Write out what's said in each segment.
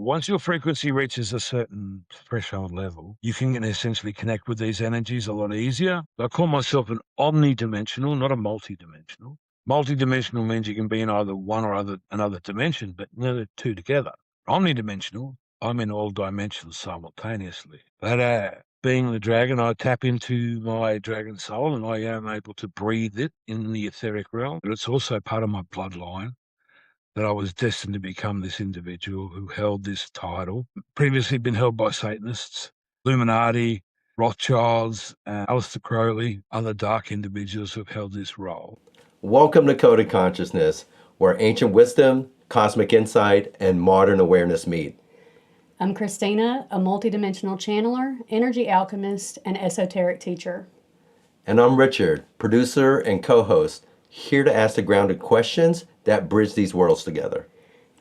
Once your frequency reaches a certain threshold level, you can essentially connect with these energies a lot easier. I call myself an omni-dimensional, not a multi-dimensional. Multi-dimensional means you can be in either one or another dimension, but never two together. Omni-dimensional, I'm in all dimensions simultaneously. But being the dragon, I tap into my dragon soul and I am able to breathe it in the etheric realm. But it's also part of my bloodline that I was destined to become this individual who held this title. Previously been held by Satanists, Illuminati, Rothschilds, Aleister Crowley, other dark individuals who have held this role. Welcome to Coded Consciousness, where ancient wisdom, cosmic insight, and modern awareness meet. I'm Kristina, a multidimensional channeler, energy alchemist, and esoteric teacher. And I'm Richard, producer and co-host, here to ask the grounded questions that bridge these worlds together.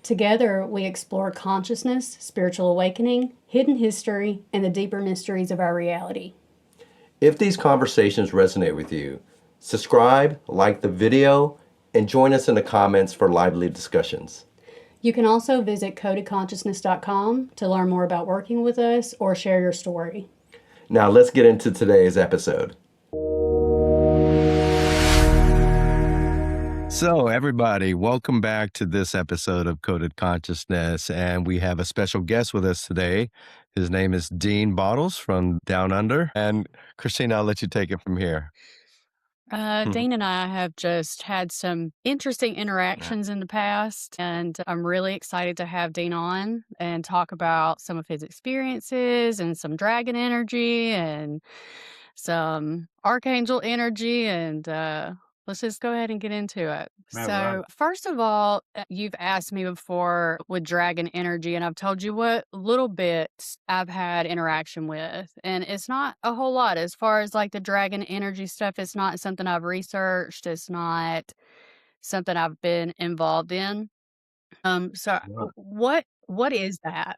Together, we explore consciousness, spiritual awakening, hidden history, and the deeper mysteries of our reality. If these conversations resonate with you, subscribe, like the video, and join us in the comments for lively discussions. You can also visit codedconsciousness.com to learn more about working with us or share your story. Now let's get into today's episode. So everybody, welcome back to this episode of Coded Consciousness. And we have a special guest with us today. His name is Dean Bottles from Down Under. And Kristina, I'll let you take it from here. Dean and I have just had some interesting interactions in the past, and I'm really excited to have Dean on and talk about some of his experiences and some dragon energy and some archangel energy, and let's just go ahead and get into it. Right. First of all, you've asked me before with dragon energy, and I've told you what little bits I've had interaction with. And it's not a whole lot as far as like the dragon energy stuff. It's not something I've researched. It's not something I've been involved in. What is that?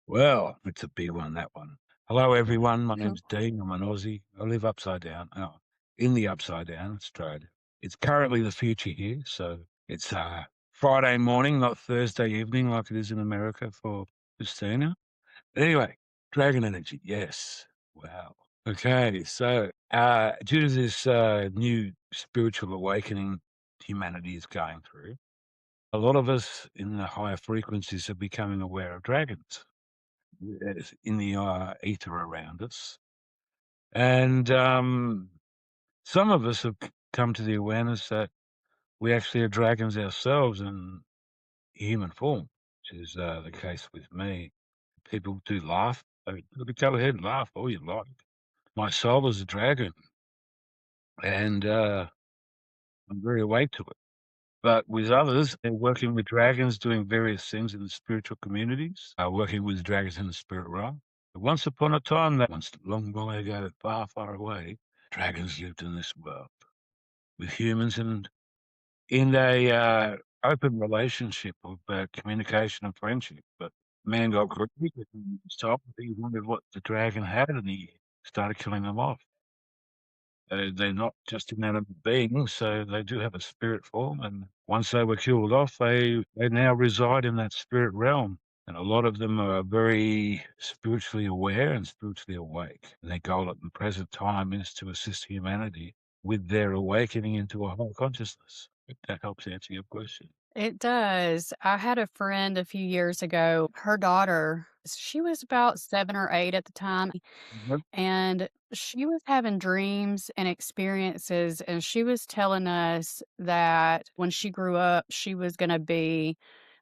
Well, it's a big one, that one. Hello, everyone. My name's Dean. I'm an Aussie. I live upside down. In the upside down, Australia. It's currently the future here, so it's Friday morning, not Thursday evening like it is in America for Christina. But anyway, dragon energy, yes. Wow. Okay, so due to this new spiritual awakening humanity is going through, a lot of us in the higher frequencies are becoming aware of dragons in the ether around us. And some of us have come to the awareness that we actually are dragons ourselves in human form, which is the case with me. People do laugh. Go ahead and laugh all you like. My soul is a dragon, and I'm very awake to it. But with others, they're working with dragons, doing various things in the spiritual communities, working with dragons in the spirit realm. But once upon a time, once long, long ago, far, far away, dragons lived in this world with humans and in a open relationship of communication and friendship. But man got greedy and he wondered what the dragon had, and he started killing them off. They're not just inanimate beings, so they do have a spirit form. And once they were killed off, they now reside in that spirit realm. And a lot of them are very spiritually aware and spiritually awake. And their goal at the present time is to assist humanity with their awakening into a higher consciousness. If that helps answer your question. It does. I had a friend a few years ago. Her daughter, she was about 7 or 8 at the time, and she was having dreams and experiences, and she was telling us that when she grew up, she was going to be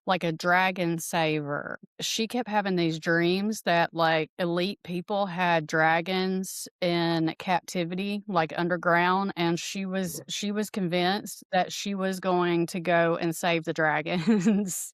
like a dragon saver. She kept having these dreams that like elite people had dragons in captivity, like underground, and she was convinced that she was going to go and save the dragons.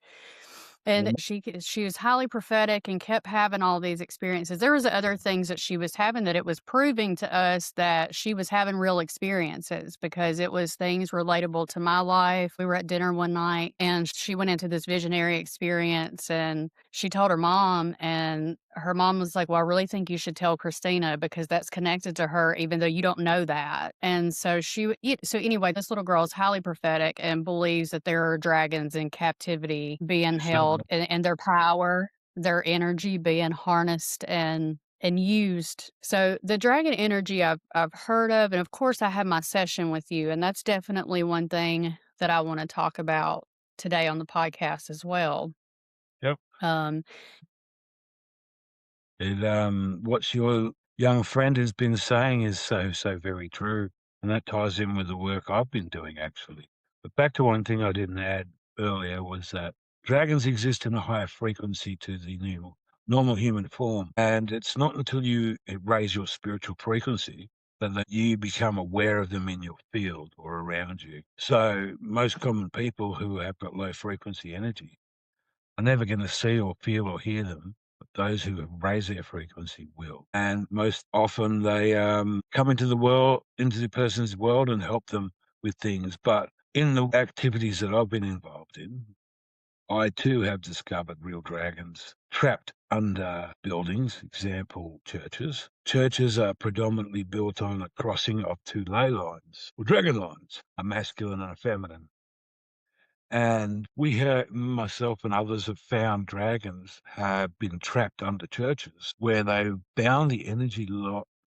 And she was highly prophetic and kept having all these experiences. There was other things that she was having that it was proving to us that she was having real experiences because it was things relatable to my life. We were at dinner one night and she went into this visionary experience and she told her mom, and her mom was like, well, I really think you should tell Kristina because that's connected to her, even though you don't know that. And so so anyway, this little girl is highly prophetic and believes that there are dragons in captivity being held and their power, their energy being harnessed and used. So the dragon energy I've heard of, and of course I had my session with you, and that's definitely one thing that I want to talk about today on the podcast as well. Yep. Um, What your young friend has been saying is so very true, and that ties in with the work I've been doing, actually. But back to one thing I didn't add earlier was that dragons exist in a higher frequency to the normal human form, and it's not until you raise your spiritual frequency that you become aware of them in your field or around you. So most common people who have got low frequency energy are never going to see or feel or hear them. But those who have raised their frequency will. And most often they come into the person's world and help them with things. But in the activities that I've been involved in, I too have discovered real dragons trapped under buildings, example, churches. Churches are predominantly built on a crossing of two ley lines, or dragon lines, a masculine and a feminine. And myself and others have found dragons have been trapped under churches where they've bound the energy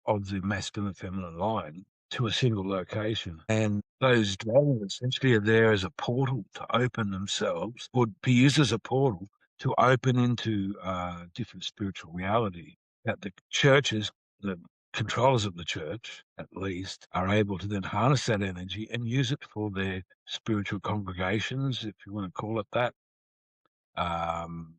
of the masculine and feminine line to a single location. And those dragons essentially are there as a portal to open themselves, or be used as a portal to open into different spiritual reality that the churches, the controllers of the church, at least, are able to then harness that energy and use it for their spiritual congregations, if you want to call it that,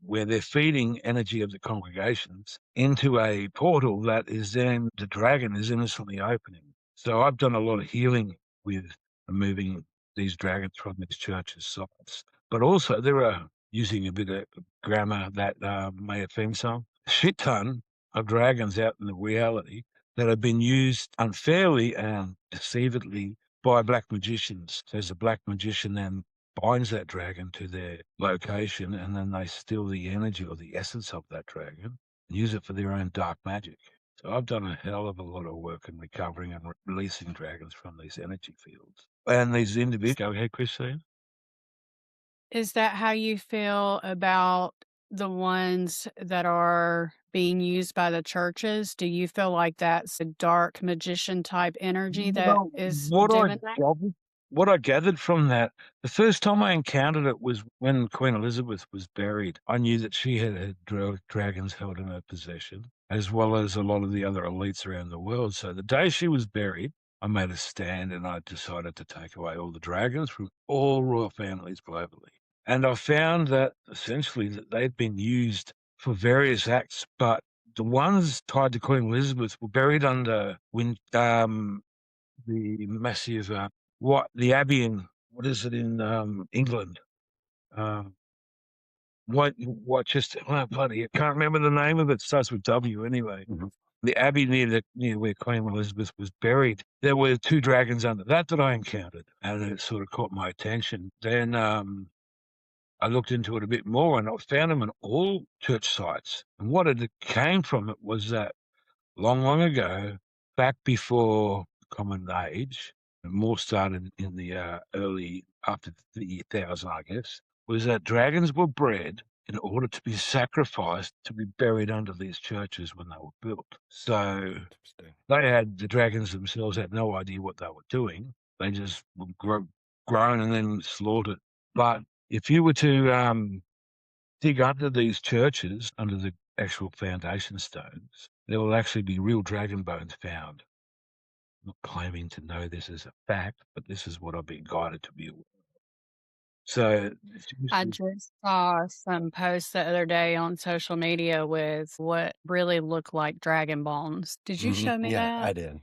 where they're feeding energy of the congregations into a portal that is then the dragon is innocently opening. So I've done a lot of healing with removing these dragons from these churches' sites. But also there are, using a bit of grammar that may offend some, a shit ton of dragons out in the reality that have been used unfairly and deceivedly by black magicians. There's a black magician then binds that dragon to their location, and then they steal the energy or the essence of that dragon and use it for their own dark magic. So I've done a hell of a lot of work in recovering and releasing dragons from these energy fields. And these individuals, go ahead, Christine. is that how you feel about the ones that are being used by the churches? Do you feel like that's a dark magician type energy that Well, is what I doing that? gathered, what I gathered from that, the first time I encountered it was when Queen Elizabeth was buried. I knew that she had dragons held in her possession, as well as a lot of the other elites around the world. So the day she was buried, I made a stand and I decided to take away all the dragons from all royal families globally. And I found that essentially that they'd been used for various acts, but the ones tied to Queen Elizabeth were buried under the massive the Abbey in what is it in England? Just oh, bloody, I can't remember the name of it. It starts with W anyway. Mhm. The Abbey near where Queen Elizabeth was buried. There were two dragons under that I encountered, and it sort of caught my attention. Then I looked into it a bit more, and I found them in all church sites. And what it came from it was that long ago, back before Common Age, and more started in the early, after the year 1000, I guess, was that dragons were bred in order to be sacrificed to be buried under these churches when they were built. So the dragons themselves had no idea what they were doing. They just were grown and then slaughtered. But if you were to dig under these churches, under the actual foundation stones, there will actually be real dragon bones found. I'm not claiming to know this as a fact, but this is what I've been guided to be aware of. So I just saw some posts the other day on social media with what really looked like dragon bones. Did you show me Yeah, that? I did.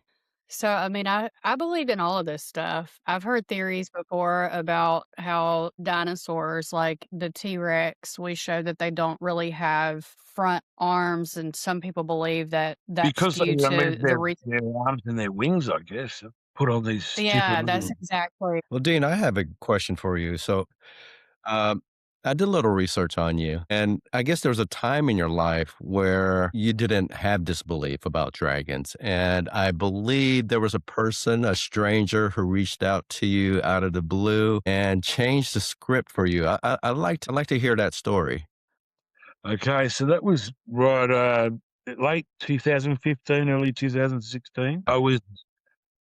So, I mean, I believe in all of this stuff. I've heard theories before about how dinosaurs, like the T-Rex, we show that they don't really have front arms, and some people believe that that's because they due to removed the reason. their arms and their wings, I guess, put on these stupid Yeah, that's little. exactly. Well, Dean, I have a question for you. So, um, I did a little research on you, and I guess there was a time in your life where you didn't have this belief about dragons. And I believe there was a person, a stranger, who reached out to you out of the blue and changed the script for you. I'd like to hear that story. Okay, so that was right late 2015, early 2016. I was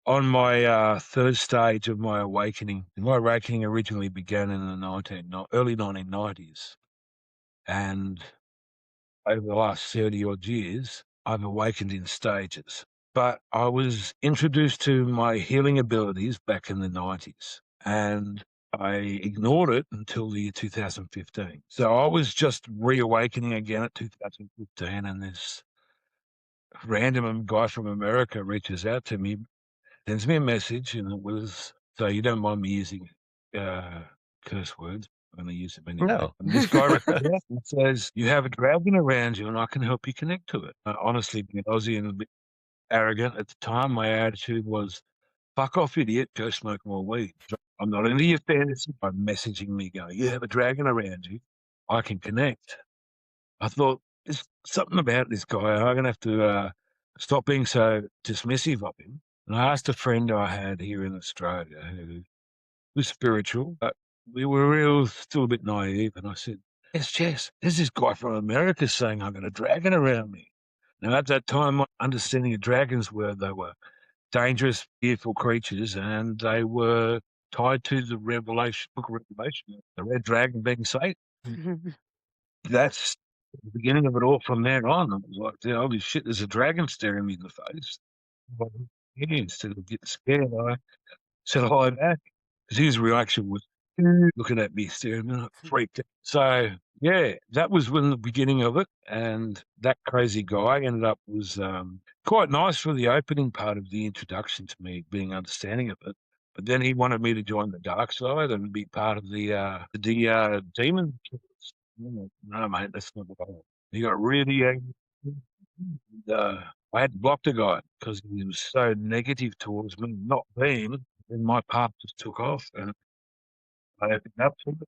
on my third stage of my awakening. My awakening originally began in the early 1990s, and over the last 30 odd years, I've awakened in stages. But I was introduced to my healing abilities back in the 90s, and I ignored it until the year 2015. So I was just reawakening again at 2015, and this random guy from America reaches out to me, sends me a message, and it was, so you don't mind me using curse words. I'm going to use them anyway. No. And this guy reaches out and says, you have a dragon around you and I can help you connect to it. Honestly, being Aussie and a bit arrogant at the time, my attitude was, fuck off, idiot, go smoke more weed. I'm not into your fantasy by messaging me going, you have a dragon around you, I can connect. I thought, there's something about this guy. I'm going to have to stop being so dismissive of him. And I asked a friend I had here in Australia who was spiritual, but we were still a bit naive. And I said, yes, Jess, there's this guy from America saying I've got a dragon around me. Now, at that time, my understanding of dragons were they were dangerous, fearful creatures, and they were tied to the book of Revelation, the red dragon being Satan. That's the beginning of it all from there on. I was like, holy shit, there's a dragon staring me in the face. But instead of getting scared, I said hi back. Because his reaction was looking at me, staring, and I freaked out. So, yeah, that was when the beginning of it. And that crazy guy was quite nice for the opening part of the introduction to me, being understanding of it. But then he wanted me to join the dark side and be part of the demon killers. No, mate, that's not what I want. He got really angry. I had blocked the guy because he was so negative towards me not being. Then my path just took off, and I opened up to it.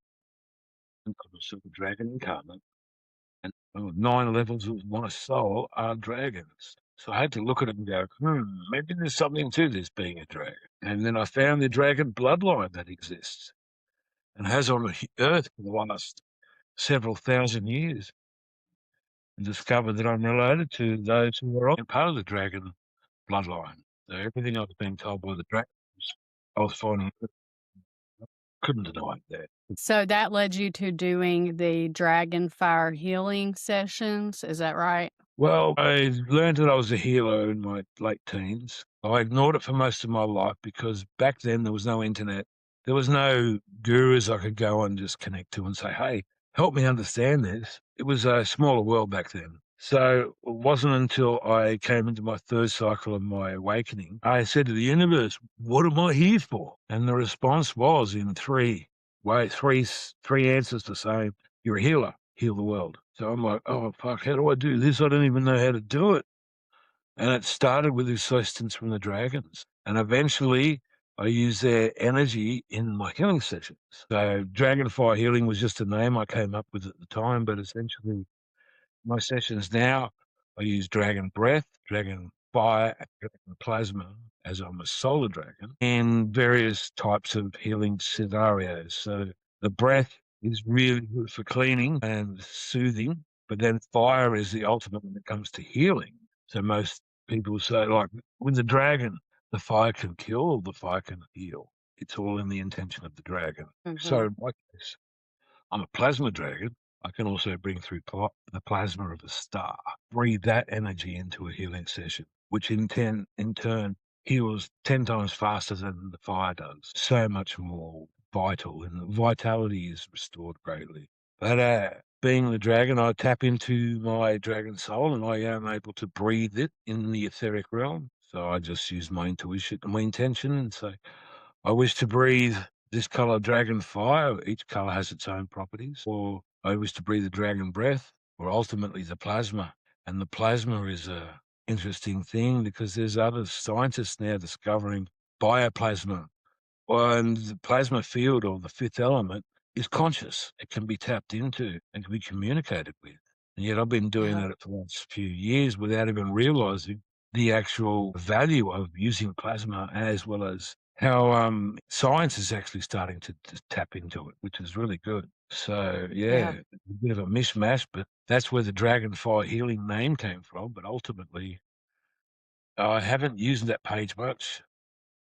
And I'm a silver dragon incarnate, and 9 levels of my soul are dragons. So I had to look at it and go, maybe there's something to this being a dragon. And then I found the dragon bloodline that exists and has on the earth for the last several thousand years, and discovered that I'm related to those who are part of the dragon bloodline. So everything I was being told by the dragons, I was finding couldn't deny that. So that led you to doing the Dragonfire healing sessions, is that right? Well, I learned that I was a healer in my late teens. I ignored it for most of my life because back then there was no internet. There was no gurus I could go and just connect to and say, hey, help me understand this. It was a smaller world back then. So it wasn't until I came into my third cycle of my awakening, I said to the universe, what am I here for? And the response was in three answers the same. You're a healer, heal the world. So I'm like, oh, fuck, how do I do this? I don't even know how to do it. And it started with assistance from the dragons. And eventually I used their energy in my healing sessions. So Dragonfire healing was just a name I came up with at the time, but essentially my sessions now, I use dragon breath, dragon fire, and dragon plasma, as I'm a solar dragon, in various types of healing scenarios. So the breath is really good for cleaning and soothing, but then fire is the ultimate when it comes to healing. So most people say, like, with the dragon, the fire can kill, the fire can heal. It's all in the intention of the dragon. So in my case, I'm a plasma dragon. I can also bring through the plasma of a star, breathe that energy into a healing session, which in turn heals 10 times faster than the fire does. So much more vital, and the vitality is restored greatly. But being the dragon, I tap into my dragon soul and I am able to breathe it in the etheric realm. So I just use my intuition and my intention and say, I wish to breathe this color dragon fire. Each color has its own properties. Or I wish to breathe the dragon breath, or ultimately the plasma. And the plasma is a interesting thing because there's other scientists now discovering bioplasma, and the plasma field, or the fifth element, is conscious. It can be tapped into and can be communicated with. And yet I've been doing Yeah. that for the last few years without even realizing the actual value of using plasma, as well as how science is actually starting to tap into it, which is really good. So, Yeah. a bit of a mishmash, but that's where the Dragonfire healing name came from. But ultimately, I haven't used that page much.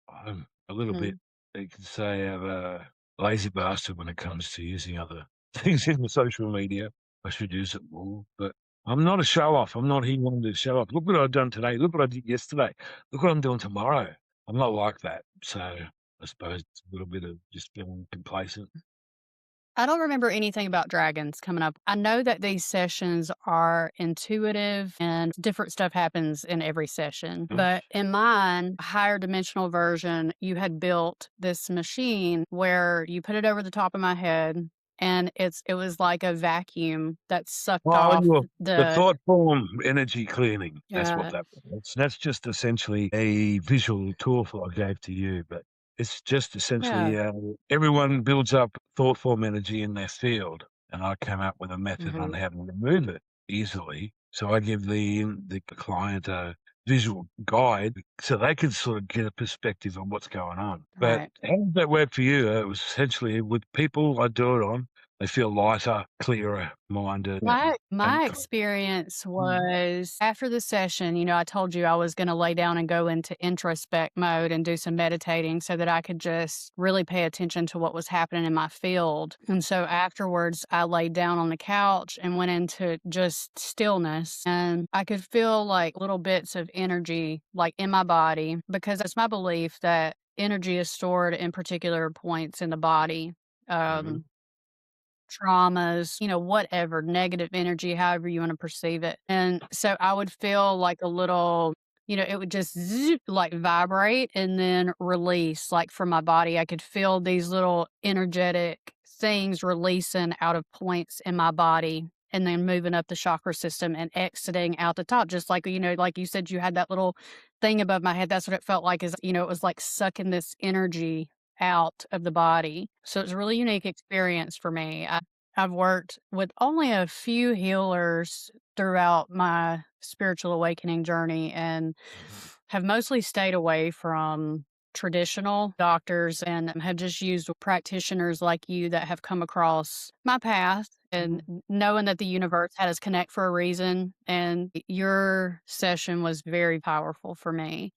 I'm a little bit, Mhm. you could say, of a lazy bastard when it comes to using other things in the social media. I should use it more, but I'm not a show off. I'm not here wanting to show off. Look what I've done today. Look what I did yesterday. Look what I'm doing tomorrow. I'm not like that. So I suppose it's a little bit of just feeling complacent. I don't remember anything about dragons coming up. I know that these sessions are intuitive and different stuff happens in every session. Mm. But in mine, higher dimensional version, you had built this machine where you put it over the top of my head and it was like a vacuum that sucked Oh, off the the thought form energy cleaning. That's what uh, that was. That's just essentially a visual tool I gave to you, but it's just yeah. essentially everyone builds up thought form energy in their field, and I came up with a method on Mhm. how to remove it easily. So I give the client a visual guide so they can sort of get a perspective on what's going on. But Right. how did that work for you? It was essentially with people I do it on. They feel lighter, clearer minded, My and experience was after the session, I told you I was going to lay down and go into introspect mode and do some meditating so that I could just really pay attention to what was happening in my field. And so afterwards, I laid down on the couch and went into just stillness. And I could feel like little bits of energy like in my body because it's my belief that energy is stored in particular points in the body. Mhm. Um, traumas, whatever, negative energy, however you want to perceive it. And so I would feel like a little, it would just like vibrate and then release like from my body. I could feel these little energetic things releasing out of points in my body and then moving up the chakra system and exiting out the top. Just like, like you said, you had that little thing above my head. That's what it felt like is, it was like sucking this energy out of the body. So it's a really unique experience for me. I've worked with only a few healers throughout my spiritual awakening journey and have mostly stayed away from traditional doctors and have just used practitioners like you that have come across my path and knowing that the universe had us connect for a reason. And your session was very powerful for me.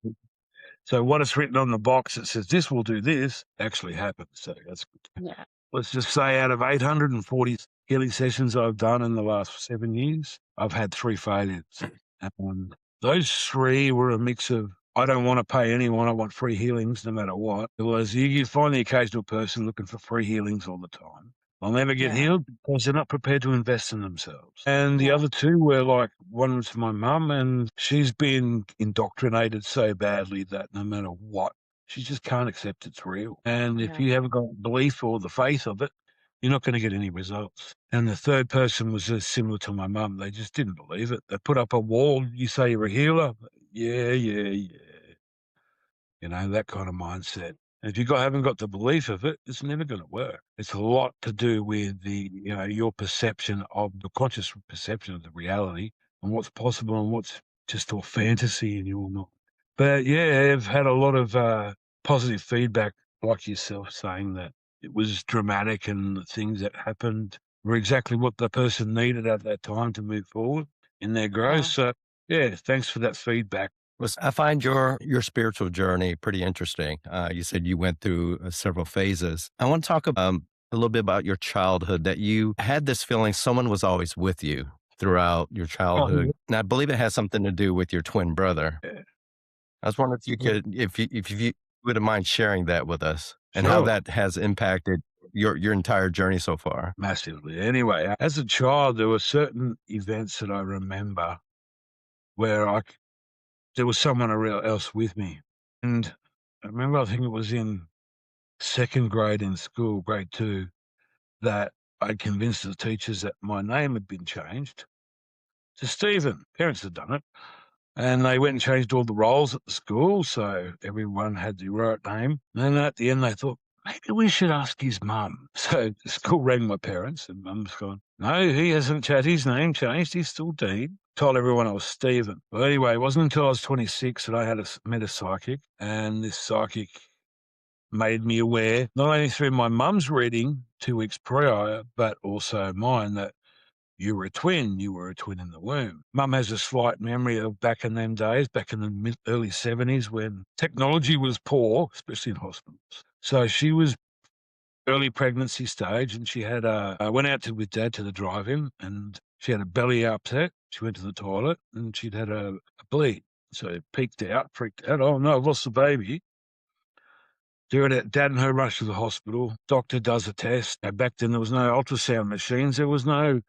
So what is written on the box that says this will do this actually happens. So that's good. Yeah. Let's just say out of 840 healing sessions I've done in the last 7 years, I've had 3 failures. And those 3 were a mix of, I don't want to pay anyone, I want free healings no matter what. It was, you find the occasional person looking for free healings all the time. They'll never get Yeah. healed because they're not prepared to invest in themselves. And the Yeah. other 2 were like, one was my mum, and she's been indoctrinated so badly that no matter what, she just can't accept it's real. And if Yeah. you haven't got belief or the faith of it, you're not going to get any results. And the third person was similar to my mum. They just didn't believe it. They put up a wall. You say you're a healer? Yeah, yeah, yeah. That kind of mindset. And if haven't got the belief of it, it's never going to work. It's a lot to do with your perception of the conscious perception of the reality and what's possible and what's just all fantasy in your mind. But yeah, I've had a lot of positive feedback, like yourself, saying that it was dramatic and the things that happened were exactly what the person needed at that time to move forward in their growth. Yeah. So yeah, thanks for that feedback. I find your spiritual journey pretty interesting. You said you went through several phases. I want to talk a little bit about your childhood, that you had this feeling someone was always with you throughout your childhood. Oh, And I believe it has something to do with your twin brother. yeah. I was wondering if you could, if you wouldn't mind sharing that with us and how Sure. that has impacted your entire journey so far. Massively. Anyway, as a child, there were certain events that I remember where there was someone else with me. And I remember, I think it was in second grade in school, grade 2, that I convinced the teachers that my name had been changed to Stephen. Parents had done it. And they went and changed all the roles at the school, so everyone had the right name. And then at the end, they thought, maybe we should ask his mum. So the school rang my parents, and mum's gone, no, he hasn't had his name changed. He's still Dean. Told everyone I was Stephen. Well, anyway, it wasn't until I was 26 that I met a psychic, and this psychic made me aware, not only through my mum's reading 2 weeks prior, but also mine, that you were a twin. You were a twin in the womb. Mum has a slight memory of back in them days, back in the early 70s, when technology was poor, especially in hospitals. So she was early pregnancy stage, and she had I went out with Dad to the drive-in, and she had a belly upset. She went to the toilet, and she'd had a bleed. So freaked out. Oh no, I've lost the baby. Dad and her rush to the hospital. Doctor does a test. Back then there was no ultrasound machines. There was no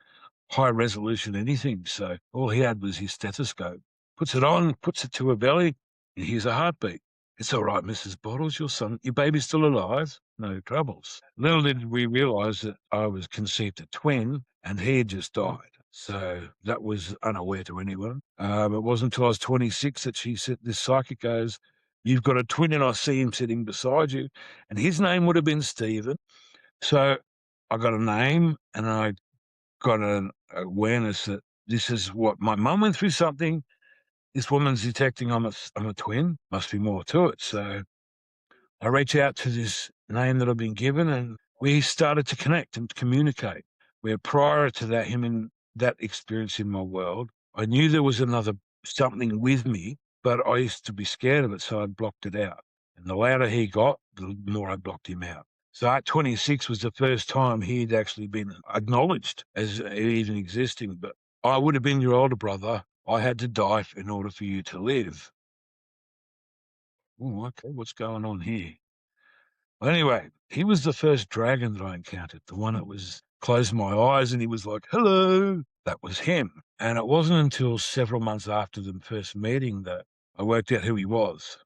high resolution anything. So all he had was his stethoscope. Puts it on, puts it to her belly, and hears a heartbeat. It's all right, Mrs. Bottles. Your baby's still alive. No troubles. Little did we realise that I was conceived a twin, and he had just died. So that was unaware to anyone. It wasn't until I was 26 that she said, this psychic goes, you've got a twin, and I see him sitting beside you. And his name would have been Stephen. So I got a name, and I got an awareness that this is what my mum went through something. This woman's detecting I'm a twin. Must be more to it. So I reach out to this name that I've been given, and we started to connect and communicate. Where prior to that, him in that experience in my world, I knew there was something with me, but I used to be scared of it, so I blocked it out. And the louder he got, the more I blocked him out. So at 26 was the first time he'd actually been acknowledged as even existing. But I would have been your older brother. I had to die in order for you to live. Oh, okay, what's going on here? Well, anyway, he was the first dragon that I encountered, the one that was closed my eyes and he was like, hello. That was him. And it wasn't until several months after the first meeting that I worked out who he was.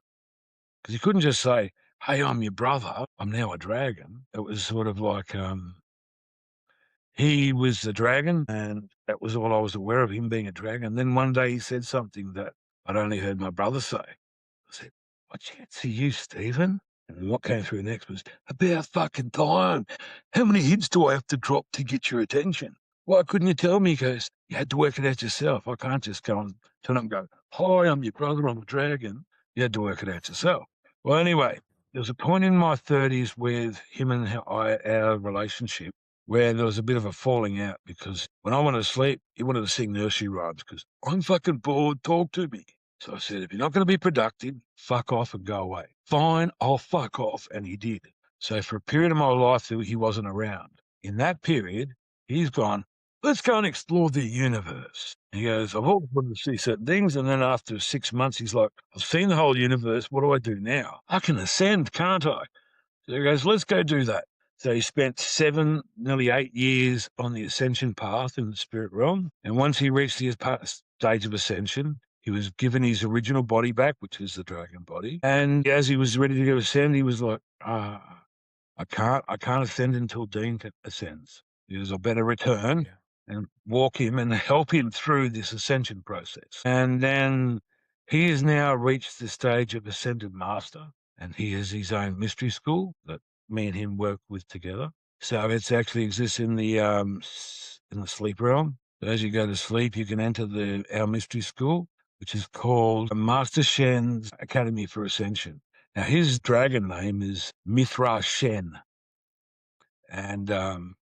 Because he couldn't just say, hey, I'm your brother. I'm now a dragon. It was sort of like he was the dragon, and that was all I was aware of, him being a dragon. Then one day he said something that I'd only heard my brother say. I said, I can't see you, Stephen. And what came through next was, about fucking time. How many hits do I have to drop to get your attention? Why couldn't you tell me? He goes, you had to work it out yourself. I can't just go and turn up and go, hi, I'm your brother, I'm a dragon. You had to work it out yourself. Well, anyway, there was a point in my 30s with him and our relationship where there was a bit of a falling out, because when I wanted to sleep, he wanted to sing nursery rhymes because I'm fucking bored, talk to me. So I said, if you're not going to be productive, fuck off and go away. Fine, I'll fuck off. And he did. So for a period of my life, he wasn't around. In that period, he's gone, let's go and explore the universe. And he goes, I've always wanted to see certain things. And then after 6 months, he's like, I've seen the whole universe. What do I do now? I can ascend, can't I? So he goes, let's go do that. So he spent 7, nearly 8 years on the Ascension path in the spirit realm. And once he reached the stage of Ascension, he was given his original body back, which is the dragon body. And as he was ready to go ascend, he was like, I can't ascend until Dean ascends. He goes, I better return and walk him and help him through this ascension process. And then he has now reached the stage of Ascended Master, and he has his own mystery school that me and him work with together. So it actually exists in the sleep realm. So as you go to sleep, you can enter our mystery school, which is called Master Shen's Academy for Ascension. Now, his dragon name is Mithra Shen, and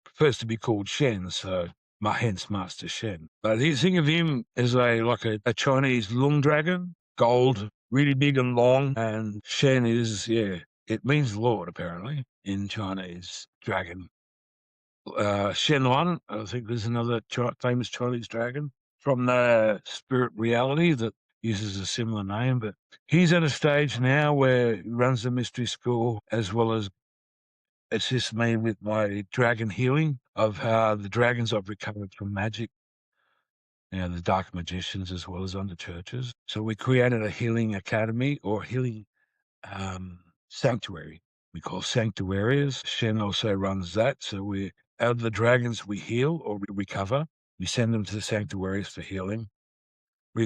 prefers to be called Shen, so hence Master Shen. But you think of him as a Chinese lung dragon, gold, really big and long, and Shen is, it means Lord, apparently, in Chinese dragon. Shenlong, I think there's another famous Chinese dragon from the spirit reality that uses a similar name, but he's at a stage now where he runs the mystery school as well as assists me with my dragon healing of how the dragons I've recovered from magic, the dark magicians as well as under churches. So we created a healing academy or healing sanctuary. We call sanctuaries. Shen also runs that. So out of the dragons we heal or we recover, we send them to the sanctuaries for healing,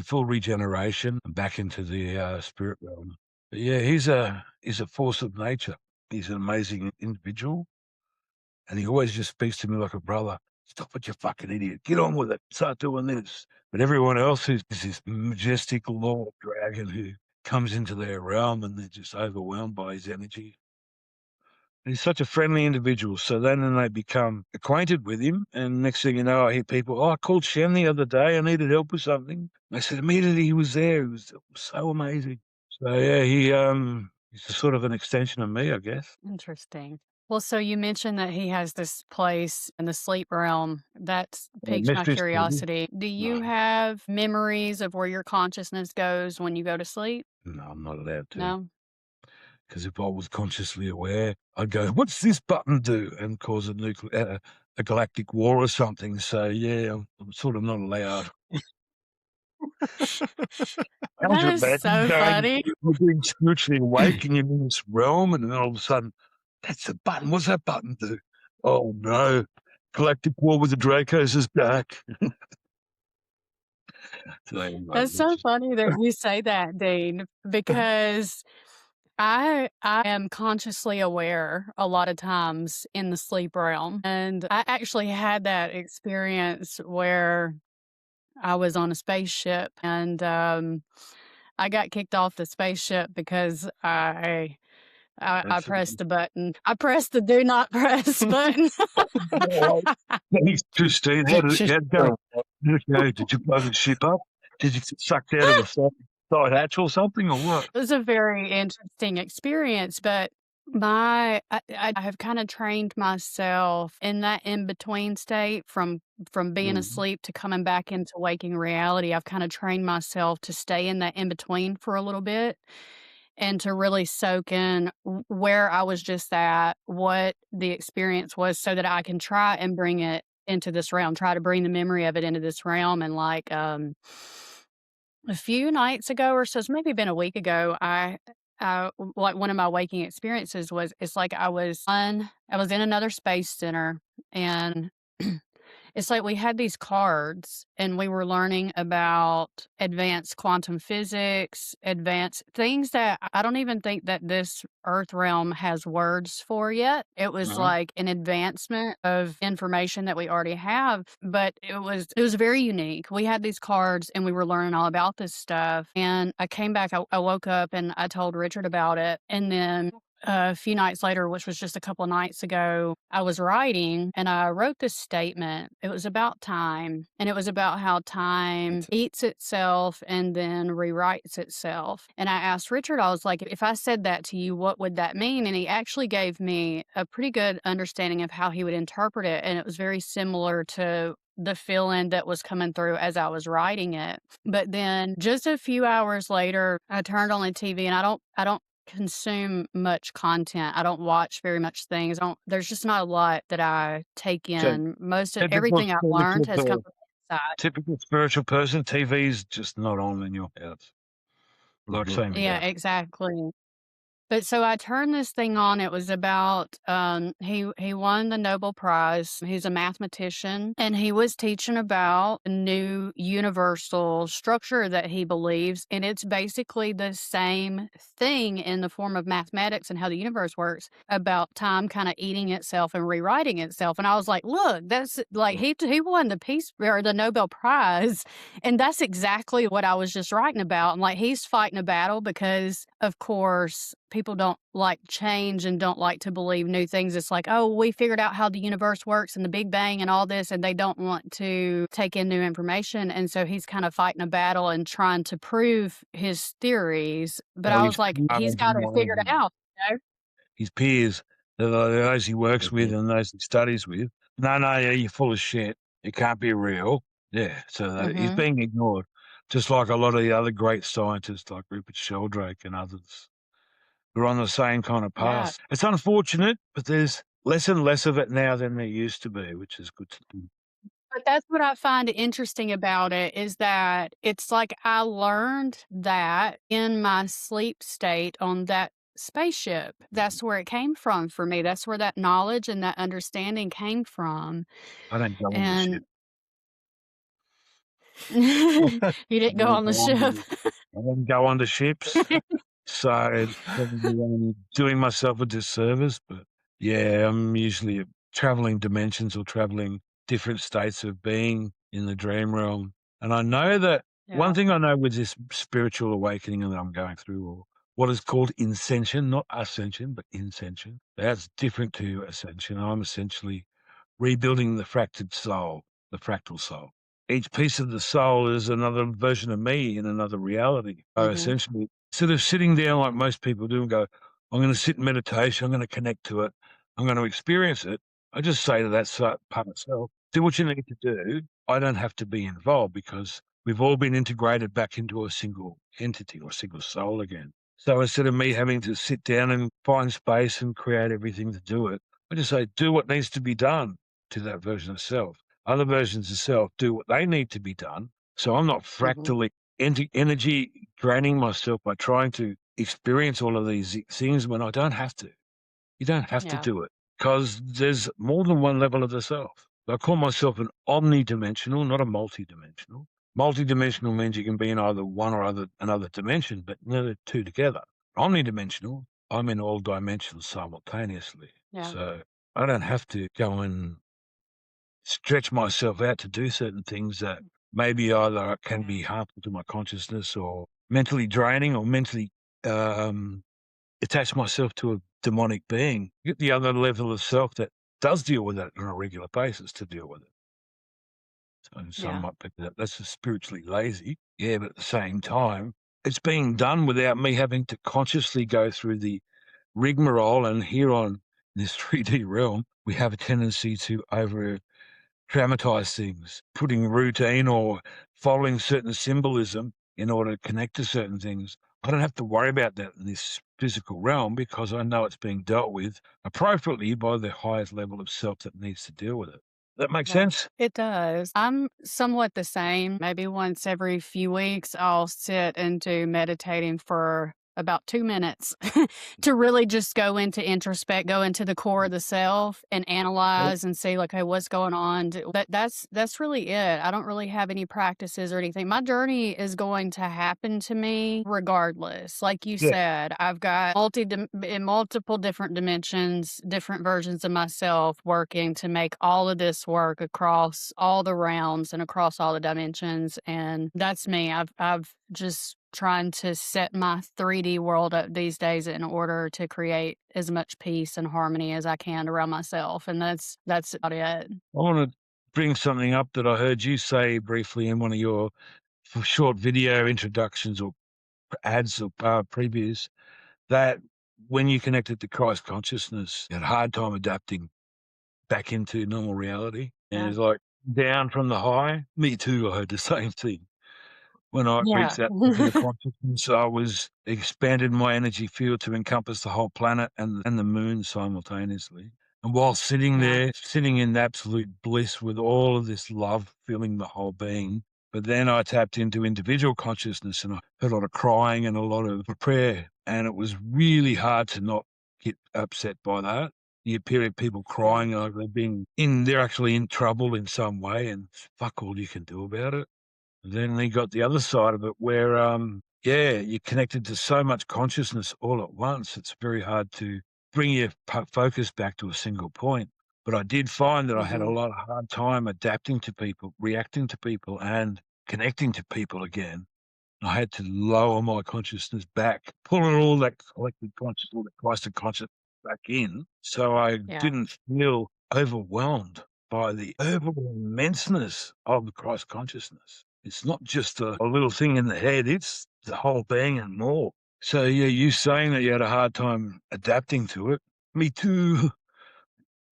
full regeneration, and back into the spirit realm. But yeah, he's a force of nature. He's an amazing individual, and he always just speaks to me like a brother. Stop it, you fucking idiot. Get on with it. Start doing this. But everyone else is this majestic Lord Dragon who comes into their realm and they're just overwhelmed by his energy. And he's such a friendly individual. So then they become acquainted with him. And next thing you know, I hear people, I called Shen the other day. I needed help with something. And I said, immediately he was there. It was so amazing. So yeah, he's sort of an extension of me, I guess. Interesting. Well, so you mentioned that he has this place in the sleep realm. That's piqued my Mystery City. curiosity. Do you No. have memories of where your consciousness goes when you go to sleep? No, I'm not allowed to. No? Because if I was consciously aware, I'd go, what's this button do? And cause a galactic war or something. So yeah, I'm sort of not allowed. That is so funny. You're being spiritually awake and you're in this realm, and then all of a sudden, that's the button. What's that button do? Oh no, galactic war with the Dracos is back. So, anyway, That's so funny that you say that, Dean, because I am consciously aware a lot of times in the sleep realm. And I actually had that experience where I was on a spaceship and I got kicked off the spaceship because I pressed the button. I pressed the do not press button. Thanks, Christine. How did it go? Did you blow the ship up? Did you get sucked out of the side hatch or something, or what? It was a very interesting experience, but I have kind of trained myself in that in-between state from being asleep to coming back into waking reality. I've kind of trained myself to stay in that in-between for a little bit and to really soak in where I was just at, what the experience was, so that I can try and bring it into this realm, try to bring the memory of it into this realm. And like a few nights ago or so, it's maybe been a week ago, like one of my waking experiences was, it's like I was in another space center, and it's like we had these cards and we were learning about advanced quantum physics, advanced things that I don't even think that this earth realm has words for yet. It was like an advancement of information that we already have, but it was very unique. We had these cards and we were learning all about this stuff. And I came back, I woke up and I told Richard about it. And then a few nights later, which was just a couple of nights ago, I was writing and I wrote this statement. It was about time, and it was about how time eats itself and then rewrites itself. And I asked Richard, I was like, if I said that to you, what would that mean? And he actually gave me a pretty good understanding of how he would interpret it. And it was very similar to the feeling that was coming through as I was writing it. But then just a few hours later, I turned on the TV, and I don't consume much content. I don't watch very much things. There's just not a lot that I take in. Most of everything I've learned has come from inside. Typical spiritual person, TV's just not on in your house. Like same. Yeah, exactly. But so I turned this thing on. It was about he won the Nobel Prize. He's a mathematician, and he was teaching about a new universal structure that he believes, and it's basically the same thing in the form of mathematics and how the universe works, about time kind of eating itself and rewriting itself. And I was like, look, that's like he won the peace or the Nobel Prize, and that's exactly what I was just writing about. And like, he's fighting a battle because, of course, people don't like change and don't like to believe new things. It's like, oh, we figured out how the universe works and the Big Bang and all this, and they don't want to take in new information. And so he's kind of fighting a battle and trying to prove his theories. But I was like, he's got it figured out. You know? His peers, those he works with and those he studies with, no, yeah, you're full of shit. It can't be real. Yeah, so he's being ignored. Just like a lot of the other great scientists like Rupert Sheldrake and others. We're on the same kind of path. Yeah. It's unfortunate, but there's less and less of it now than there used to be, which is good to do. But that's what I find interesting about it, is that it's like I learned that in my sleep state on that spaceship. That's where it came from for me. That's where that knowledge and that understanding came from. I don't go on the ship. You didn't go on the ship. I didn't go on the ships. So it's probably doing myself a disservice, but yeah, I'm usually traveling dimensions or traveling different states of being in the dream realm. And I know that one Yeah. thing I know with this spiritual awakening that I'm going through, or what is called Incension, not Ascension, but Incension, that's different to Ascension. I'm essentially rebuilding the fractured soul, the fractal soul. Each piece of the soul is another version of me in another reality. So essentially, instead of sitting down like most people do and go, I'm going to sit in meditation, I'm going to connect to it, I'm going to experience it, I just say to that part of self, do what you need to do. I don't have to be involved because we've all been integrated back into a single entity or a single soul again. So instead of me having to sit down and find space and create everything to do it, I just say, do what needs to be done to that version of self. Other versions of self do what they need to be done. So I'm not fractally energy draining myself by trying to experience all of these things when I don't have to. You don't have to Yeah. do it because there's more than one level of the self. I call myself an omni-dimensional, not a multi-dimensional. Multi-dimensional means you can be in either one or another dimension, but never two together. Omni-dimensional, I'm in all dimensions simultaneously. Yeah. So I don't have to go and stretch myself out to do certain things that maybe either can be harmful to my consciousness or mentally draining or mentally attach myself to a demonic being. Get the other level of self that does deal with that on a regular basis to deal with it. So some Yeah. might pick that that's just spiritually lazy. Yeah, but at the same time, it's being done without me having to consciously go through the rigmarole. And here on this 3D realm, we have a tendency to over dramatize things, putting routine or following certain symbolism in order to connect to certain things. I don't have to worry about that in this physical realm because I know it's being dealt with appropriately by the highest level of self that needs to deal with it. That makes Yeah, sense? it does. I'm somewhat the same. Maybe once every few weeks, I'll sit into meditating for about 2 minutes to really just go into introspect, go into the core of the self and analyze and see, like, hey, what's going on? That's really it. I don't really have any practices or anything. My journey is going to happen to me regardless. Like you Yeah. said, I've got in multiple different dimensions, different versions of myself working to make all of this work across all the realms and across all the dimensions. And that's me. I've just trying to set my 3D world up these days in order to create as much peace and harmony as I can around myself. And that's about it. I want to bring something up that I heard you say briefly in one of your short video introductions or ads or previews, that when you connected to Christ consciousness, you had a hard time adapting back into normal reality. And Yeah. it's like down from the high. Me too, I heard the same thing. When I Yeah. reached that level of consciousness, I was expanded my energy field to encompass the whole planet and the moon simultaneously. And while sitting Yeah. there, sitting in absolute bliss with all of this love filling the whole being, but then I tapped into individual consciousness and I heard a lot of crying and a lot of prayer. And it was really hard to not get upset by that. You hear people Yeah. crying like they're actually in trouble in some way, and fuck all you can do about it. Then they got the other side of it where, you're connected to so much consciousness all at once. It's very hard to bring your focus back to a single point. But I did find that I had a lot of hard time adapting to people, reacting to people, and connecting to people again. I had to lower my consciousness back, pulling all that collective consciousness, all that Christ consciousness back in, so I Yeah. didn't feel overwhelmed by the overall immenseness of the Christ consciousness. It's not just a little thing in the head, it's the whole being and more. So, yeah, you saying that you had a hard time adapting to it, me too.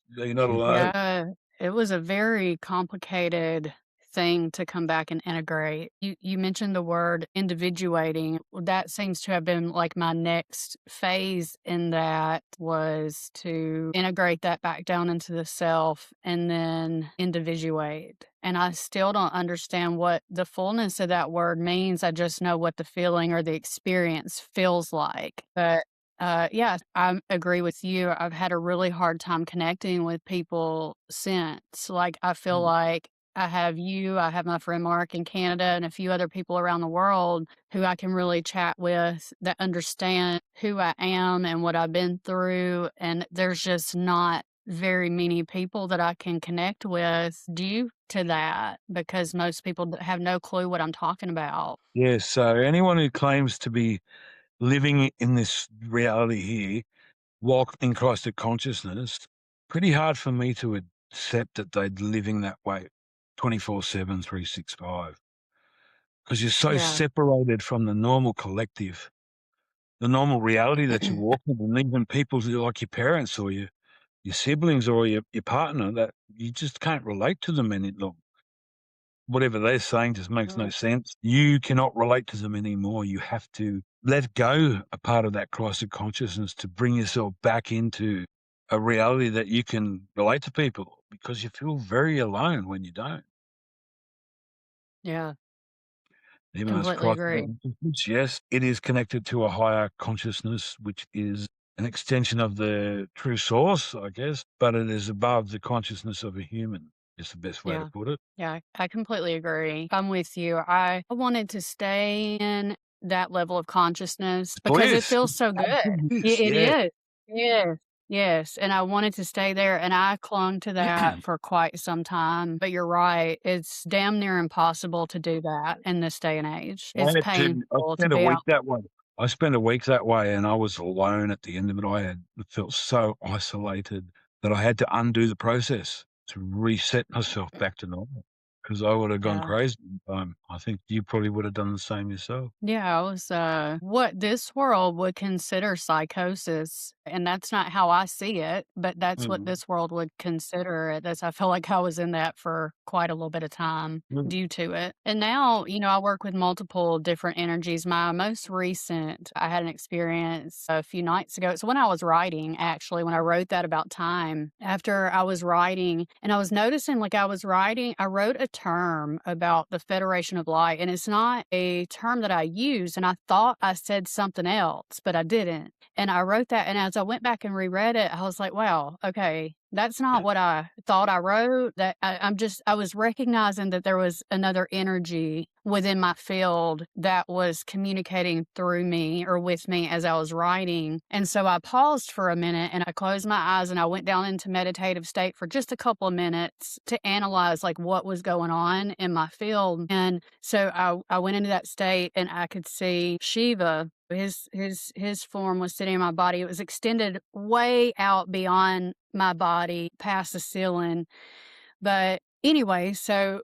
You're not alone. Yeah, it was a very complicated thing to come back and integrate. You mentioned the word individuating. That seems to have been like my next phase in that was to integrate that back down into the self and then individuate. And I still don't understand what the fullness of that word means. I just know what the feeling or the experience feels like. But yeah, I agree with you. I've had a really hard time connecting with people since. Like, I feel like I have you, I have my friend Mark in Canada, and a few other people around the world who I can really chat with that understand who I am and what I've been through. And there's just not very many people that I can connect with due to that because most people have no clue what I'm talking about. Yes, so anyone who claims to be living in this reality here, walk in Christed consciousness, pretty hard for me to accept that they're living that way 24/7, 365. Because you're so Yeah. separated from the normal collective, the normal reality that you walk in, and even people like your parents or your siblings or your partner, that you just can't relate to them any longer. Whatever they're saying just makes no sense. You cannot relate to them anymore. You have to let go a part of that Christed consciousness to bring yourself back into a reality that you can relate to people, because you feel very alone when you don't. Yeah. Even as Completely Christ, agree. yes, it is connected to a higher consciousness, which is an extension of the true source, I guess, but it is above the consciousness of a human, is the best way to Yeah. put it. Yeah, I completely agree. I'm with you. I wanted to stay in that level of consciousness because it Bliss. feels so good. Bliss, It yeah. is. Yes. Yes. And I wanted to stay there and I clung to that for quite some time. But you're right. It's damn near impossible to do that in this day and age. I It's had to. I painful to spent a be week out. that way. I spent a week that way, and I was alone at the end of it. I felt so isolated that I had to undo the process to reset myself back to normal, because I would have gone Yeah. crazy. I think you probably would have done the same yourself. Yeah, I was what this world would consider psychosis, and that's not how I see it, but that's what Mm. this world would consider it. That's I feel like I was in that for quite a little bit of time Mm. due to it. And now, I work with multiple different energies. My most recent, I had an experience a few nights ago. So when I was writing, actually, when I wrote that about time, after I was writing, and I was noticing like I was writing, I wrote a term about the Federation of Light, and it's not a term that I use. And I thought I said something else, but I didn't. And I wrote that. And as I went back and reread it, I was like, wow, okay, that's not what I thought I wrote. That I was recognizing that there was another energy within my field that was communicating through me or with me as I was writing. And so I paused for a minute and I closed my eyes and I went down into meditative state for just a couple of minutes to analyze like what was going on in my field. And so I went into that state and I could see Shiva. His form was sitting in my body. It was extended way out beyond my body, past the ceiling. But anyway, so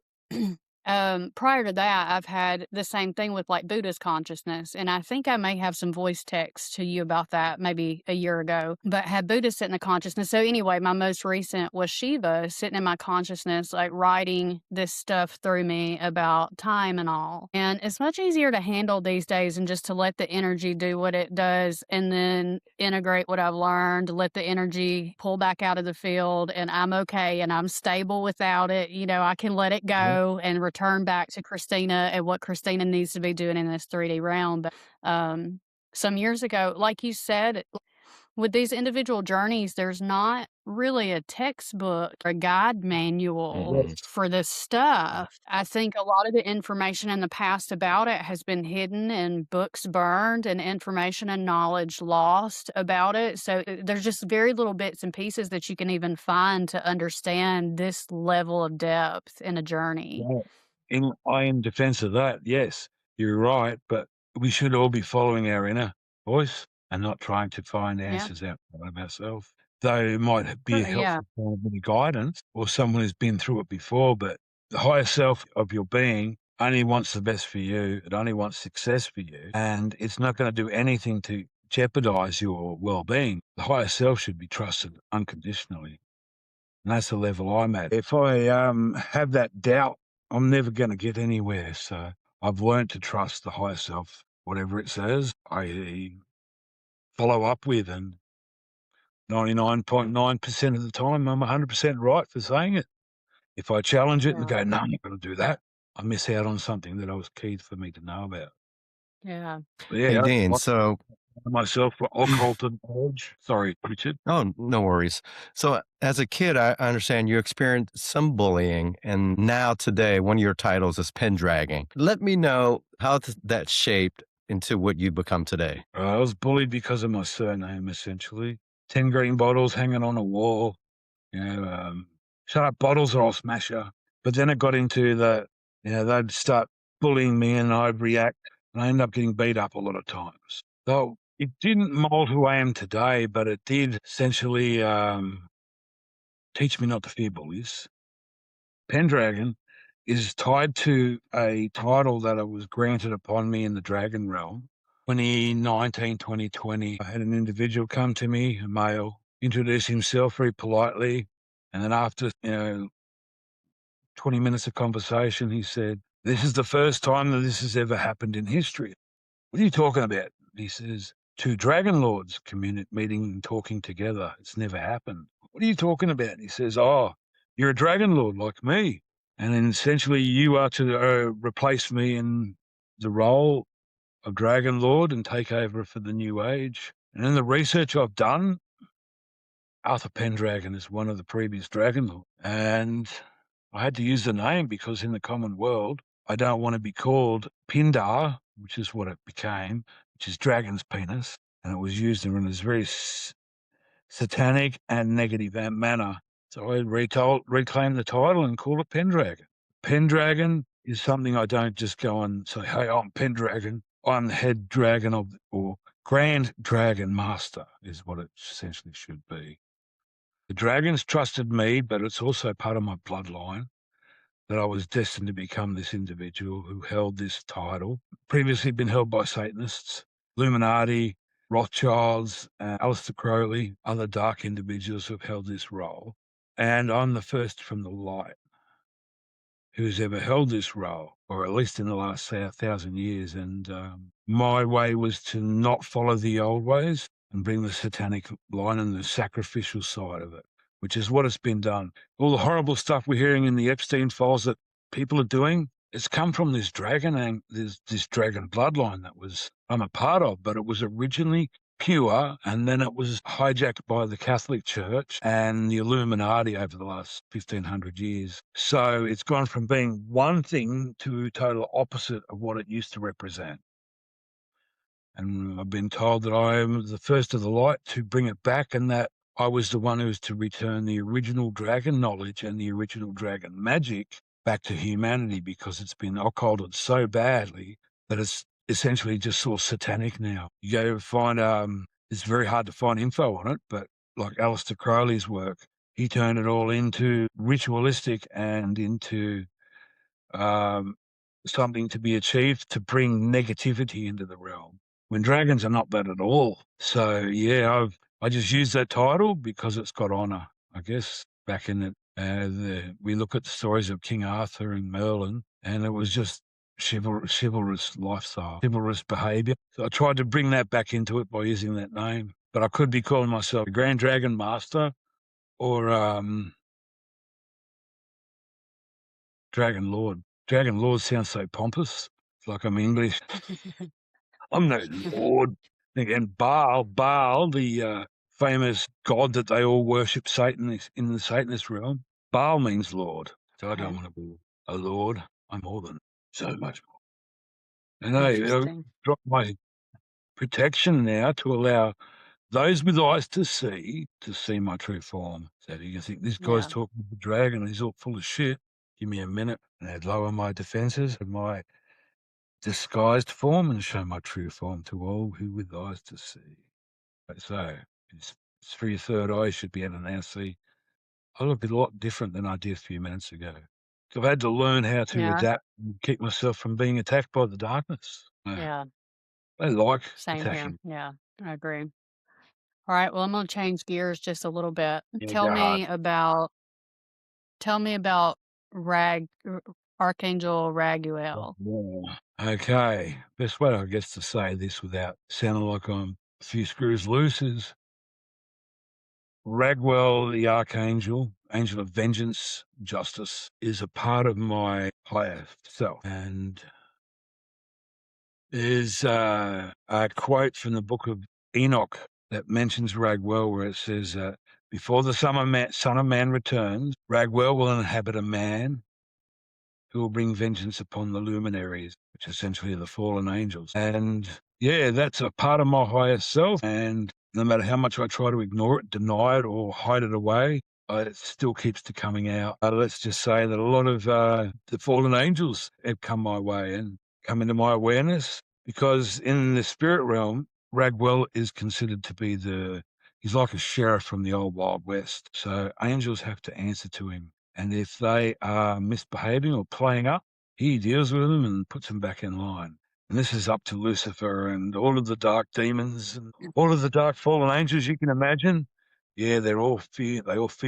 prior to that, I've had the same thing with like Buddha's consciousness. And I think I may have some voice text to you about that maybe a year ago, but had Buddha sit in the consciousness. So anyway, my most recent was Shiva sitting in my consciousness, like writing this stuff through me about time and all. And it's much easier to handle these days and just to let the energy do what it does and then integrate what I've learned, let the energy pull back out of the field, and I'm okay and I'm stable without it. I can let it go and return back to Kristina and what Kristina needs to be doing in this 3D realm. But some years ago, like you said, with these individual journeys, there's not really a textbook or a guide manual Mhm. for this stuff. I think a lot of the information in the past about it has been hidden and books burned and information and knowledge lost about it. So there's just very little bits and pieces that you can even find to understand this level of depth in a journey. Yeah. In defense of that, yes, you're right, but we should all be following our inner voice and not trying to find Yeah. answers outside of ourselves. Though it might be a Yeah. helpful kind of bit of guidance or someone who's been through it before, but the higher self of your being only wants the best for you. It only wants success for you, and it's not going to do anything to jeopardize your well-being. The higher self should be trusted unconditionally. And that's the level I'm at. If I have that doubt, I'm never going to get anywhere. So I've learned to trust the higher self. Whatever it says, I follow up with, and 99.9% of the time, I'm 100% right for saying it. If I challenge it and Yeah. go, no, I'm not going to do that, I miss out on something that I was key for me to know about. Yeah. But Hey, yeah, Dean. So myself for occult knowledge. Sorry, Richard. Oh, no worries. So, as a kid, I understand you experienced some bullying, and now today, one of your titles is Pendragon. Let me know how that shaped into what you become today. I was bullied because of my surname, essentially. 10 green bottles hanging on a wall. Shut up, bottles, or I'll smash you. But then it got into they'd start bullying me and I'd react, and I ended up getting beat up a lot of times. So it didn't mold who I am today, but it did essentially teach me not to fear bullies. Pendragon is tied to a title that was granted upon me in the Dragon realm. 2019, 2020, I had an individual come to me, a male, introduce himself very politely, and then after 20 minutes of conversation, he said, "This is the first time that this has ever happened in history." "What are you talking about?" He says, "Two dragon lords meeting and talking together. It's never happened." "What are you talking about?" He says, "Oh, you're a dragon lord like me, and then essentially you are to replace me in the role of dragon lord and take over for the new age." And in the research I've done, Arthur Pendragon is one of the previous dragon lords, and I had to use the name because in the common world, I don't want to be called Pindar, which is what it became, which is dragon's penis, and it was used in this very satanic and negative manner. So I reclaimed the title and called it Pendragon. Pendragon is something I don't just go and say, "Hey, I'm Pendragon. I'm the head dragon or Grand Dragon Master," is what it essentially should be. The dragons trusted me, but it's also part of my bloodline that I was destined to become this individual who held this title. Previously been held by Satanists, Illuminati, Rothschilds, Aleister Crowley, other dark individuals who have held this role. And I'm the first from the light who's ever held this role, or at least in the last, say, 1,000 years. And my way was to not follow the old ways and bring the satanic line and the sacrificial side of it, which is what has been done. All the horrible stuff we're hearing in the Epstein files that people are doing, it's come from this dragon and this dragon bloodline that I'm a part of, but it was originally pure, and then it was hijacked by the Catholic Church and the Illuminati over the last 1,500 years. So it's gone from being one thing to total opposite of what it used to represent. And I've been told that I am the first of the light to bring it back, and that I was the one who was to return the original dragon knowledge and the original dragon magic back to humanity, because it's been occulted so badly that it's essentially just all satanic now. You go find, it's very hard to find info on it, but like Aleister Crowley's work, he turned it all into ritualistic and into something to be achieved to bring negativity into the realm, when dragons are not that at all. So yeah, I just use that title because it's got honor, I guess. Back in we look at the stories of King Arthur and Merlin, and it was just chivalrous lifestyle, chivalrous behavior. So I tried to bring that back into it by using that name. But I could be calling myself a Grand Dragon Master or Dragon Lord. Dragon Lord sounds so pompous. It's like I'm English. I'm no lord. And Baal, the famous god that they all worship, Satan in the Satanist realm. Baal means lord. So I don't want to be a lord. I'm more than so much more. And I drop my protection now to allow those with eyes to see my true form. So if you think this guy's talking to the dragon, he's all full of shit, give me a minute and I'd lower my defenses and my disguised form and show my true form to all who with eyes to see. So it's for your third eye, you should be able to now see I look a lot different than I did a few minutes ago. I've had to learn how to adapt and keep myself from being attacked by the darkness. Yeah. They like Same attacking. here. Yeah, I agree. All right. Well, I'm going to change gears just a little bit. Yeah, Tell go hard. me about Archangel Raguel. Yeah. Okay. Best way, I guess, to say this without sounding like I'm a few screws loose is Raguel, the Archangel, angel of vengeance, justice, is a part of my higher self. And There's a quote from the book of Enoch that mentions Raguel, where it says, before the Son of Man returns, Raguel will inhabit a man who will bring vengeance upon the luminaries, which essentially are the fallen angels. And yeah, that's a part of my higher self. And no matter how much I try to ignore it, deny it, or hide it away, it still keeps coming out. Let's just say that a lot of the fallen angels have come my way and come into my awareness, because in the spirit realm, Raguel is considered to be he's like a sheriff from the old Wild West. So angels have to answer to him. And if they are misbehaving or playing up, he deals with them and puts them back in line. And this is up to Lucifer and all of the dark demons and all of the dark fallen angels you can imagine. Yeah, they all fear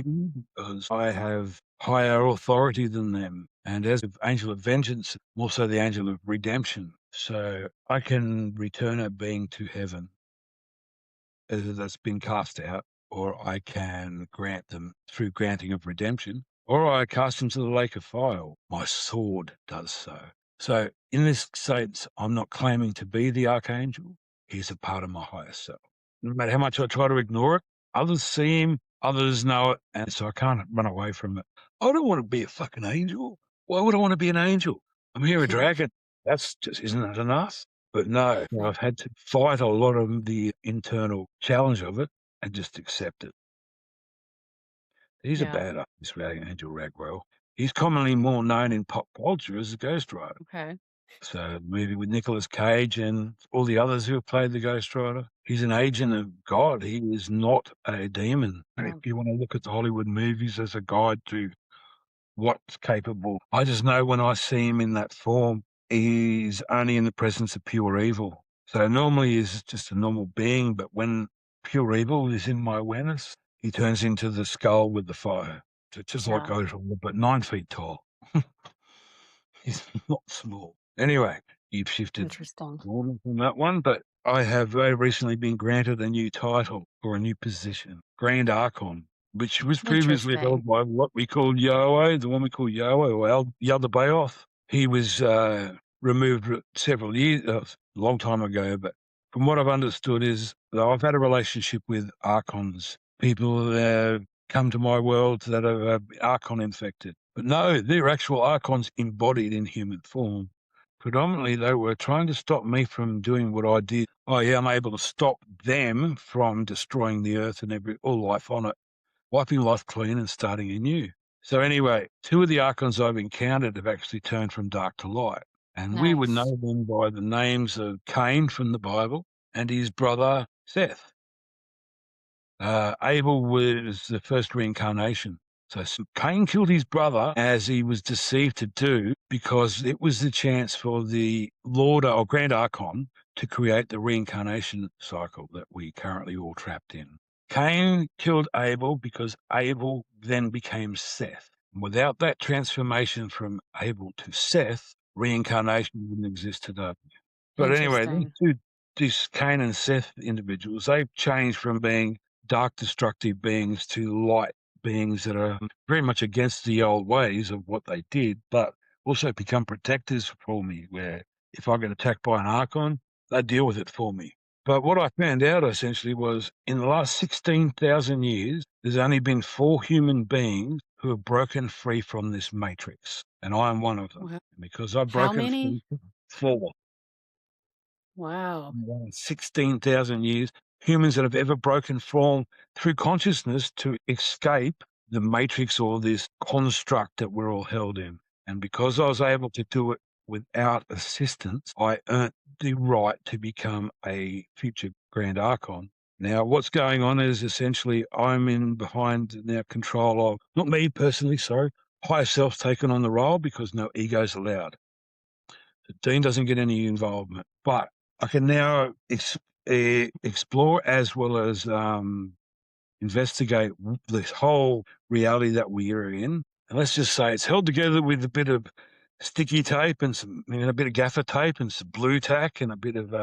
me because I have higher authority than them. And as an angel of vengeance, I'm also the angel of redemption. So I can return a being to heaven that's been cast out, or I can grant them through granting of redemption, or I cast them to the lake of fire. My sword does so. So in this sense, I'm not claiming to be the Archangel. He's a part of my higher self. No matter how much I try to ignore it, others see him, others know it, and so I can't run away from it. I don't want to be a fucking angel. Why would I want to be an angel? I'm here a dragon. That's just, isn't that enough? But no, I've had to fight a lot of the internal challenge of it and just accept it. He's a badass, this Angel Raguel. He's commonly more known in pop culture as the Ghost Rider. Okay. So the movie with Nicolas Cage and all the others who have played the Ghost Rider. He's an agent of God. He is not a demon. Yeah. If you want to look at the Hollywood movies as a guide to what's capable, I just know when I see him in that form, he's only in the presence of pure evil. So normally he's just a normal being, but when pure evil is in my awareness, he turns into the skull with the fire. So just like Ghost, but 9 feet tall. He's not small. Anyway, you've shifted Interesting. from that one, but I have very recently been granted a new title or a new position, Grand Archon, which was previously held by what we call Yahweh, the one we call Yahweh, or Yaldabaoth. He was removed several years, a long time ago, but from what I've understood is that I've had a relationship with Archons, people that come to my world that are Archon infected. But no, they're actual Archons embodied in human form. Predominantly, they were trying to stop me from doing what I did. Oh, yeah, I'm able to stop them from destroying the earth and all life on it, wiping life clean and starting anew. So anyway, 2 of the Archons I've encountered have actually turned from dark to light. And we would know them by the names of Cain from the Bible and his brother Seth. Abel was the first reincarnation. So Cain killed his brother as he was deceived to do, because it was the chance for the Lord or Grand Archon to create the reincarnation cycle that we currently all trapped in. Cain killed Abel because Abel then became Seth. Without that transformation from Abel to Seth, reincarnation wouldn't exist today. But anyway, these Cain and Seth individuals, they've changed from being dark, destructive beings to light beings that are very much against the old ways of what they did, but also become protectors for me, where if I get attacked by an Archon, they deal with it for me. But what I found out essentially was in the last 16,000 years, there's only been 4 human beings who have broken free from this matrix, and I am one of them. Wow. Because I've How broken many? free. 4. Wow. 16,000 years, humans that have ever broken form through consciousness to escape the matrix or this construct that we're all held in. And because I was able to do it without assistance, I earned the right to become a future Grand Archon. Now, what's going on is essentially I'm in behind now control of, not me personally, sorry, higher self's taken on the role because no ego's allowed. The Dean doesn't get any involvement, but I can now explore as well as investigate this whole reality that we are in. And let's just say it's held together with a bit of sticky tape and a bit of gaffer tape and some blue tack and a bit of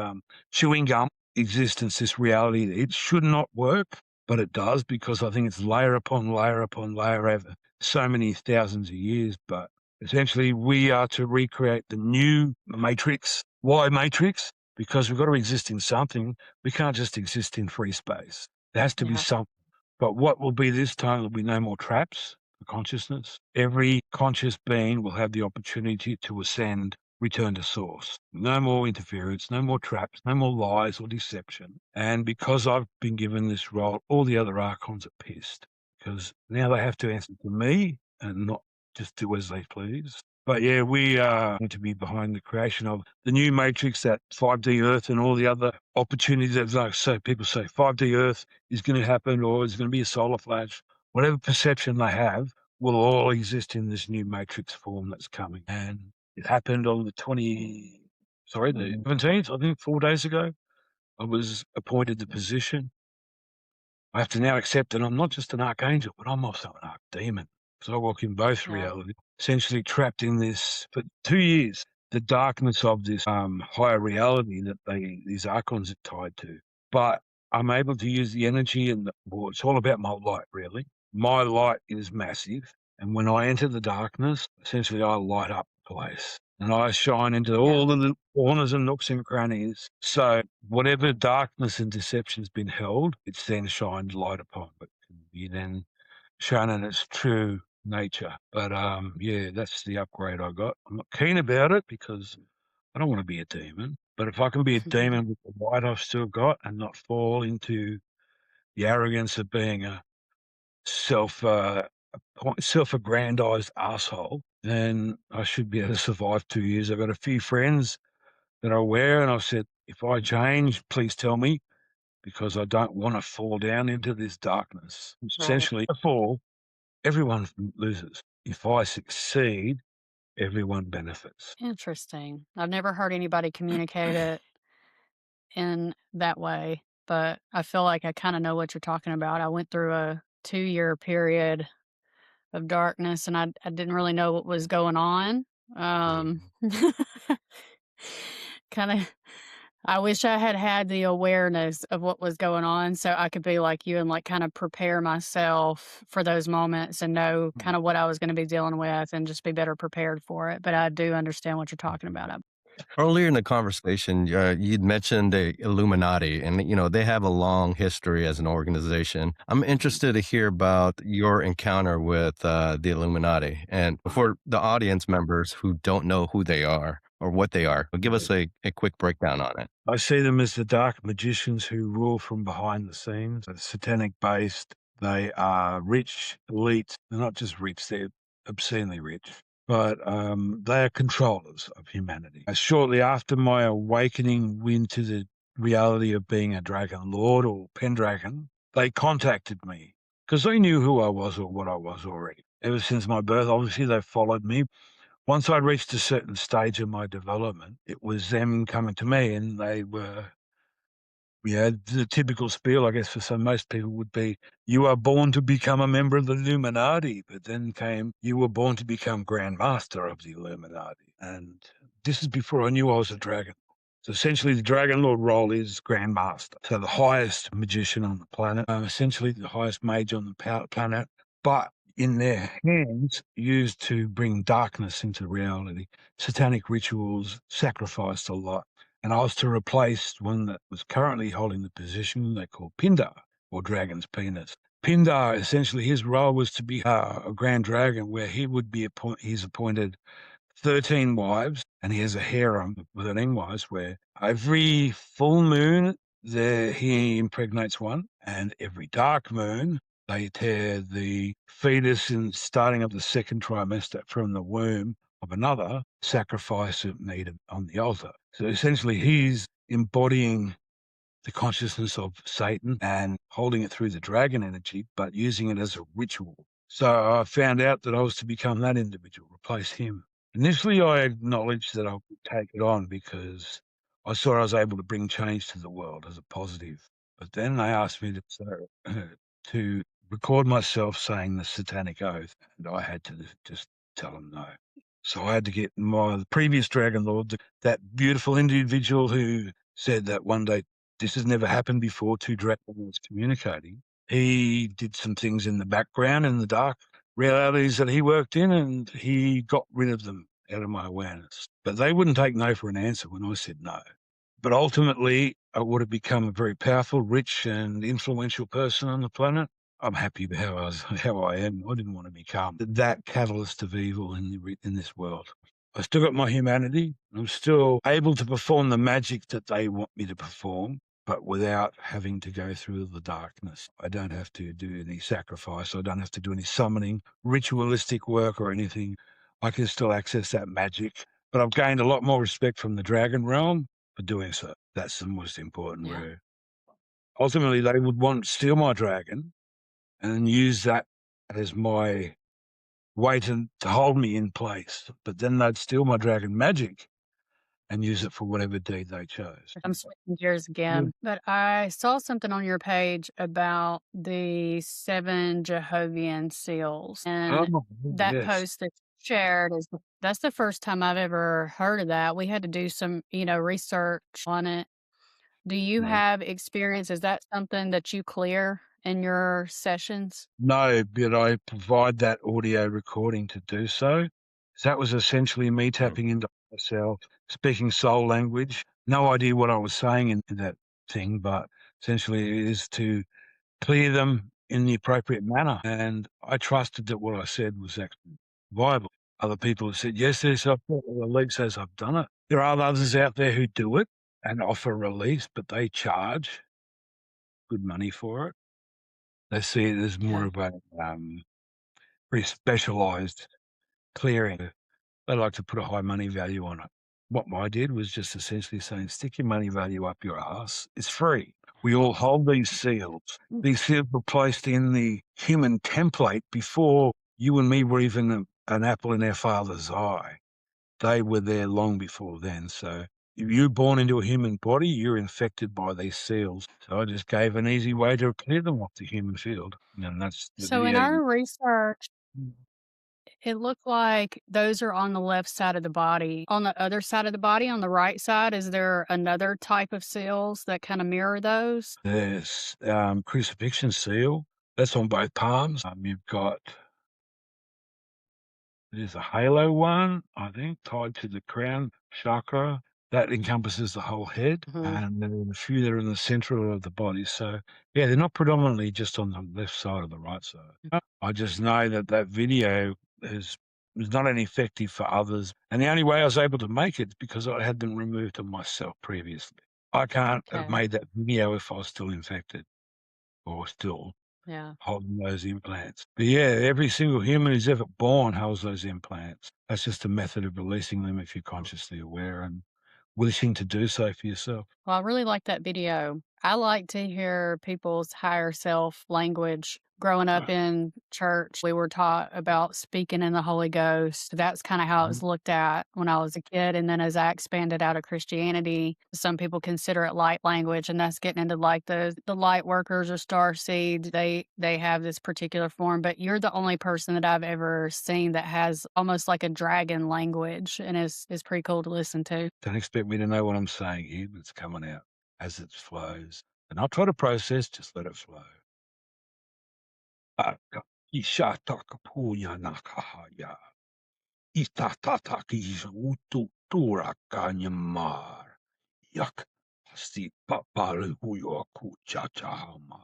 chewing gum. Existence, this reality, it should not work, but it does, because I think it's layer upon layer upon layer over so many thousands of years. But Essentially, we are to recreate the new matrix. Why matrix? Because we've got to exist in something. We can't just exist in free space. There has to be something. But what will be this time? There'll be no more traps for consciousness. Every conscious being will have the opportunity to ascend, return to source. No more interference, no more traps, no more lies or deception. And because I've been given this role, all the other archons are pissed because now they have to answer to me and not just do as they please. But yeah, we are going to be behind the creation of the new matrix, that 5D Earth and all the other opportunities that, like, so people say 5D Earth is going to happen or it's going to be a solar flash. Whatever perception they have will all exist in this new matrix form that's coming. And it happened on the 17th, I think 4 days ago. I was appointed the position. I have to now accept that I'm not just an archangel, but I'm also an archdemon. So I walk in both realities, essentially trapped in this for 2 years, the darkness of this higher reality that these archons are tied to. But I'm able to use the energy and it's all about my light, really. My light is massive. And when I enter the darkness, essentially I light up the place. And I shine into all the little corners and nooks and crannies. So whatever darkness and deception's been held, it's then shined light upon. It can be then shown in its true nature. But yeah, that's the upgrade I got. I'm not keen about it because I don't want to be a demon. But if I can be a demon with the light I've still got and not fall into the arrogance of being a self-aggrandized asshole, then I should be able to survive 2 years. I've got a few friends that are aware, and I've said, if I change, please tell me, because I don't want to fall down into this darkness. Essentially, if I fall, everyone loses. If I succeed, everyone benefits. Interesting. I've never heard anybody communicate it in that way, but I feel like I kind of know what you're talking about. I went through a 2-year period of darkness and I didn't really know what was going on. Kind of, I wish I had had the awareness of what was going on so I could be like you and like kind of prepare myself for those moments and know kind of what I was going to be dealing with and just be better prepared for it. But I do understand what you're talking about. Earlier in the conversation, you'd mentioned the Illuminati, and they have a long history as an organization. I'm interested to hear about your encounter with the Illuminati, and for the audience members who don't know who they are or what they are, give us a quick breakdown on it. I see them as the dark magicians who rule from behind the scenes. They're satanic based. They are rich, elite. They're not just rich, they're obscenely rich. But they are controllers of humanity. Shortly after my awakening into the reality of being a Dragon Lord or Pendragon, they contacted me because they knew who I was or what I was already. Ever since my birth, obviously, they followed me. Once I reached a certain stage of my development, it was them coming to me, and they were, the typical spiel, I guess, for most people would be, you are born to become a member of the Illuminati, but then came, you were born to become Grand Master of the Illuminati. And this is before I knew I was a dragon. So essentially, the Dragon Lord role is Grand Master. So the highest magician on the planet, essentially the highest mage on the planet, but in their hands used to bring darkness into reality. Satanic rituals, sacrificed a lot. And I was to replace one that was currently holding the position they call Pindar, or Dragon's Penis. Pindar, essentially, his role was to be a Grand Dragon, where he would be he's appointed 13 wives, and he has a harem with 13 wives, where every full moon he impregnates one, and every dark moon they tear the fetus in starting of the second trimester from the womb of another, sacrifice it needed on the altar. So essentially he's embodying the consciousness of Satan and holding it through the dragon energy, but using it as a ritual. So I found out that I was to become that individual, replace him. Initially, I acknowledged that I would take it on because I saw I was able to bring change to the world as a positive. But then they asked me to record myself saying the satanic oath, and I had to just tell them no. So I had to get the previous Dragon Lord, that beautiful individual who said that one day, this has never happened before, two Dragon Lords communicating. He did some things in the background, in the dark, realities that he worked in, and he got rid of them out of my awareness. But they wouldn't take no for an answer when I said no. But ultimately, I would have become a very powerful, rich, and influential person on the planet. I'm happy with how I am. I didn't want to become that catalyst of evil in this world. I still got my humanity. I'm still able to perform the magic that they want me to perform, but without having to go through the darkness. I don't have to do any sacrifice. I don't have to do any summoning, ritualistic work or anything. I can still access that magic. But I've gained a lot more respect from the dragon realm for doing so. That's the most important where ultimately they would want to steal my dragon and use that as my way to hold me in place. But then they'd steal my dragon magic and use it for whatever deed they chose. I'm switching gears again, but I saw something on your page about the 7 Jehovian seals, and that yes. post that you shared that's the first time I've ever heard of that. We had to do some, research on it. Do you have experience? Is that something that you clear in your sessions? No, but I provide that audio recording to do so. That was essentially me tapping into myself, speaking soul language. No idea what I was saying in that thing, but essentially it is to clear them in the appropriate manner. And I trusted that what I said was actually viable. Other people have said, yes, there's the league says I've done it. There are others out there who do it and offer release, but they charge good money for it. They see it as more of a very specialized clearing. They like to put a high money value on it. What I did was just essentially saying, stick your money value up your ass. It's free. We all hold these seals. These seals were placed in the human template before you and me were even an apple in our father's eye. They were there long before then. So if you're born into a human body, you're infected by these seals. So I just gave an easy way to clear them off the human field. And that's the So in video. our research, it looked like those are on the left side of the body. On the other side of the body, on the right side, is there another type of seals that kind of mirror those? There's crucifixion seal. That's on both palms. You've got there's a halo one, I think, tied to the crown chakra. That encompasses the whole head, and there are a few that are in the center of the body. So, yeah, they're not predominantly just on the left side or the right side. I just know that video was not only effective for others, and the only way I was able to make it is because I had them removed of myself previously. I can't have made that video if I was still infected or still holding those implants. But yeah, every single human who's ever born holds those implants. That's just a method of releasing them if you're consciously aware and wishing to do so for yourself. Well, I really like that video. I like to hear people's higher self language. Growing up in church, we were taught about speaking in the Holy Ghost. That's kind of how it was looked at when I was a kid. And then as I expanded out of Christianity, some people consider it light language, and that's getting into like the light workers or star seeds. They have this particular form, but you're the only person that I've ever seen that has almost like a dragon language, and is pretty cool to listen to. Don't expect me to know what I'm saying here, but it's coming out as it flows. And I'll try to process, just let it flow. Ishatakapuya nakahaya. Itatataki utu turakanyamar. Yak hasti papalu huyo kuchachahama.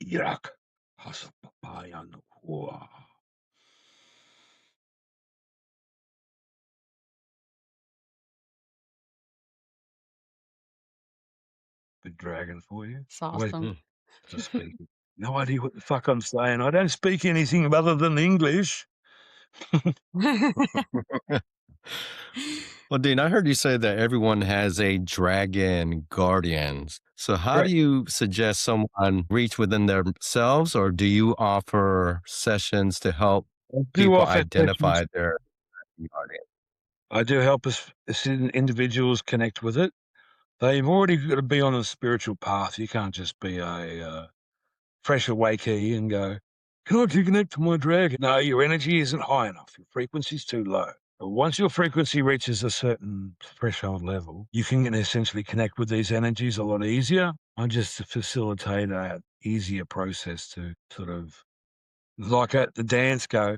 Irak hasapapaya nuhua. Good dragon for you. It's awesome. To speak. No idea what the fuck I'm saying. I don't speak anything other than English. Well, Dean, I heard you say that everyone has a dragon guardians. So how do you suggest someone reach within themselves, or do you offer sessions to help people identify their guardian? I do help individuals connect with it. They've already got to be on a spiritual path. You can't just be a fresh awakey and go, can I connect to my dragon? No, your energy isn't high enough. Your frequency's too low. But once your frequency reaches a certain threshold level, you can essentially connect with these energies a lot easier. I just facilitate an easier process to sort of like at the dance go,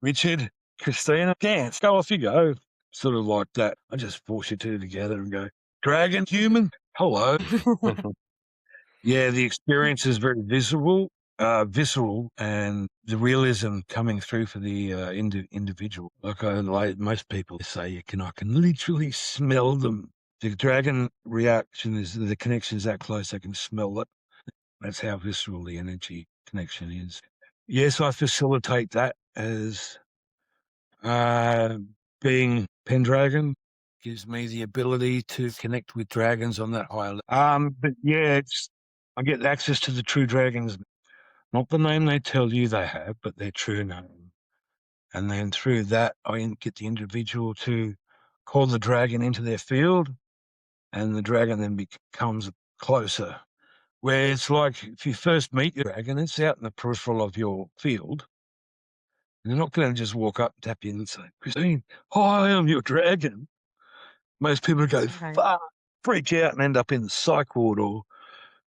Richard, Kristina, dance, go off you go. Sort of like that. I just force you two together and go, dragon, human, hello. Yeah, the experience is very visceral, and the realism coming through for the individual. Like most people say, I can literally smell them. The dragon reaction is the connection is that close, I can smell it. That's how visceral the energy connection is. Yes, I facilitate that as being Pendragon. Gives me the ability to connect with dragons on that higher level. But yeah, I get access to the true dragons, not the name they tell you they have, but their true name. And then through that, I get the individual to call the dragon into their field, and the dragon then becomes closer. Where it's like if you first meet your dragon, it's out in the peripheral of your field. And they're not going to just walk up and tap you in and say, Christine, hi, I'm your dragon. Most people go, fuck, freak out and end up in the psych ward or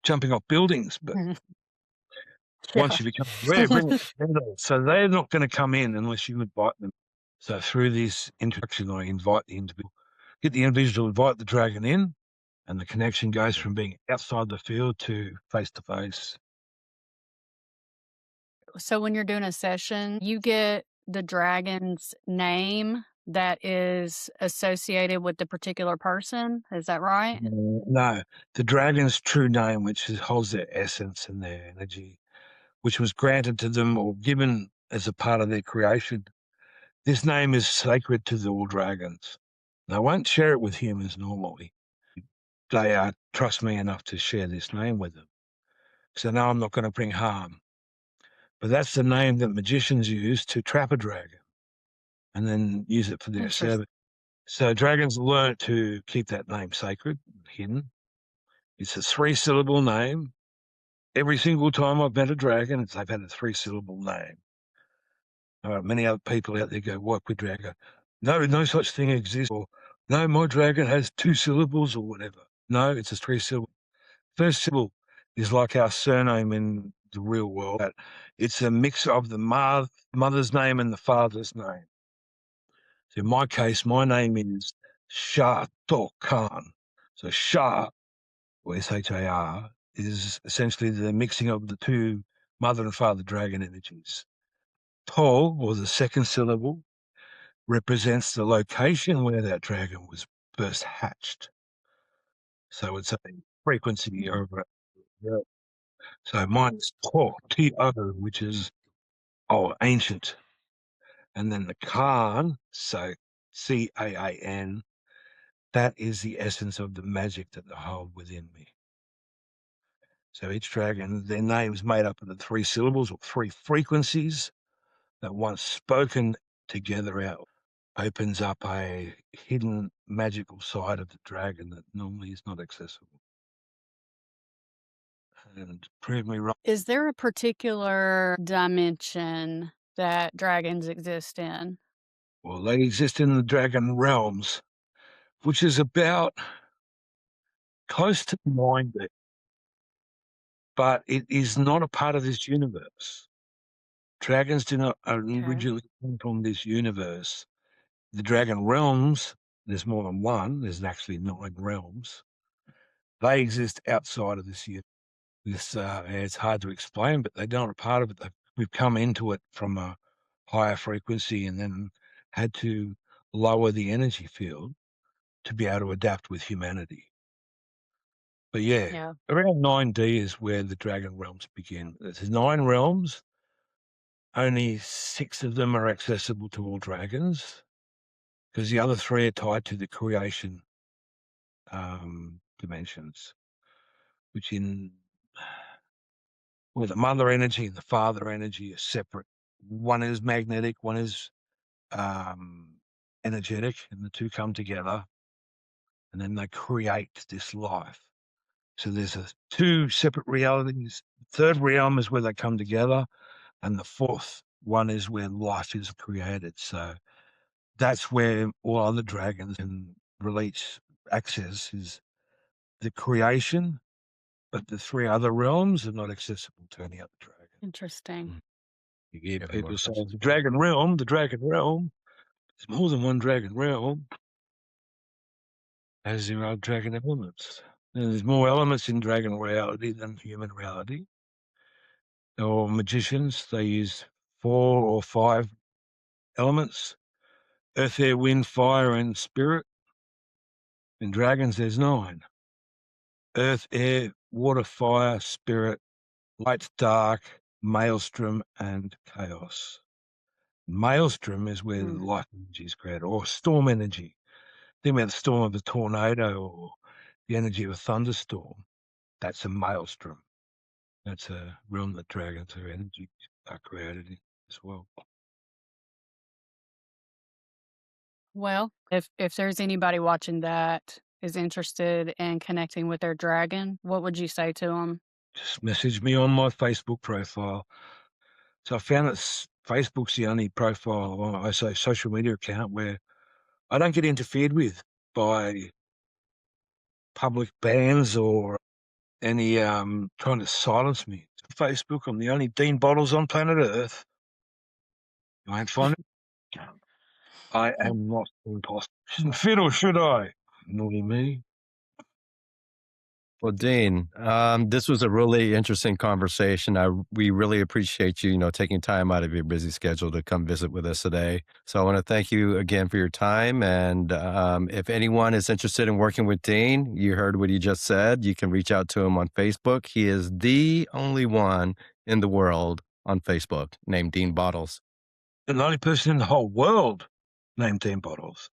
jumping off buildings. But once you become aware, bring it together. So they're not going to come in unless you invite them. So through this introduction, I invite the individual, get the individual to invite the dragon in, and the connection goes from being outside the field to face to face. So when you're doing a session, you get the dragon's name that is associated with the particular person. Is that right? No, the dragon's true name, which holds their essence and their energy, which was granted to them or given as a part of their creation. This name is sacred to all dragons. They won't share it with humans normally. They trust me enough to share this name with them. So now I'm not going to bring harm. But that's the name that magicians use to trap a dragon and then use it for their service. So dragons learn to keep that name sacred, hidden. It's a 3-syllable name. Every single time I've met a dragon, they've had a 3-syllable name. Many other people out there go, what with dragon? No such thing exists. Or, no, my dragon has 2 syllables or whatever. No, it's a 3-syllable. First syllable is like our surname in the real world. It's a mix of the mother's name and the father's name. So in my case, my name is Shah Khan. So Shah, or Shar, is essentially the mixing of the 2 mother and father dragon energies. Tol, or the second syllable, represents the location where that dragon was first hatched. So it's a frequency over it. So mine's Tor, T-O, which is ancient. And then the Khan, so C-A-A-N, that is the essence of the magic that they hold within me. So each dragon, their name's made up of the 3 syllables or 3 frequencies that once spoken together out opens up a hidden magical side of the dragon that normally is not accessible. And prove me wrong. Is there a particular dimension that dragons exist in? Well, they exist in the dragon realms, which is about close to 90, but it is not a part of this universe. Dragons do not originally come from this universe. The dragon realms, there's more than one, there's actually 9 realms. They exist outside of this universe. It's hard to explain, but they're not a part of it. We've come into it from a higher frequency and then had to lower the energy field to be able to adapt with humanity. But yeah, around 9D is where the dragon realms begin. There's 9 realms. Only 6 of them are accessible to all dragons because the other 3 are tied to the creation dimensions, which where the mother energy and the father energy are separate. One is magnetic, one is energetic, and the 2 come together and then they create this life. So there's 2 separate realities. The 3rd realm is where they come together, and the 4th one is where life is created. So that's where all other dragons can release access, is the creation, but the 3 other realms are not accessible to any other dragon. Interesting. You hear Yeah, people Lord, saying the dragon realm, the dragon realm. There's more than one dragon realm. As there are dragon elements. And there's more elements in dragon reality than human reality. Or magicians, they use 4 or 5 elements: earth, air, wind, fire, and spirit. In dragons, there's 9: earth, air, water, fire, spirit, light, dark, maelstrom, and chaos. Maelstrom is where the life energy is created, or storm energy. Think about the storm of a tornado or the energy of a thunderstorm. That's a maelstrom. That's a realm that dragons or energy are created in as well. Well, if there's anybody watching that is interested in connecting with their dragon, what would you say to them? Just message me on my Facebook profile. So I found that Facebook's the only profile, I say social media account, where I don't get interfered with by public bans or any trying to silence me. Facebook, I'm the only Dean Bottles on planet Earth. You won't find it. I am not impossible. Shouldn't fit, or should I? Naughty me. Well, Dean, this was a really interesting conversation. We really appreciate you, taking time out of your busy schedule to come visit with us today. So I want to thank you again for your time. And if anyone is interested in working with Dean, you heard what he just said. You can reach out to him on Facebook. He is the only one in the world on Facebook named Dean Bottles. The only person in the whole world named Dean Bottles.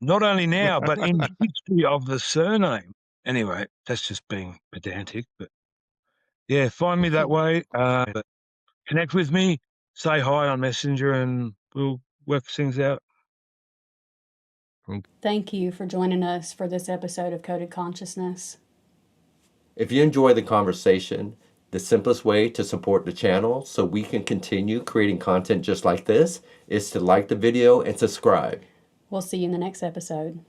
Not only now, but in the history of the surname. Anyway, that's just being pedantic, but yeah, find me that way. But connect with me, say hi on Messenger, and we'll work things out. Thank you for joining us for this episode of Coded Consciousness. If you enjoy the conversation, the simplest way to support the channel so we can continue creating content just like this is to like the video and subscribe. We'll see you in the next episode.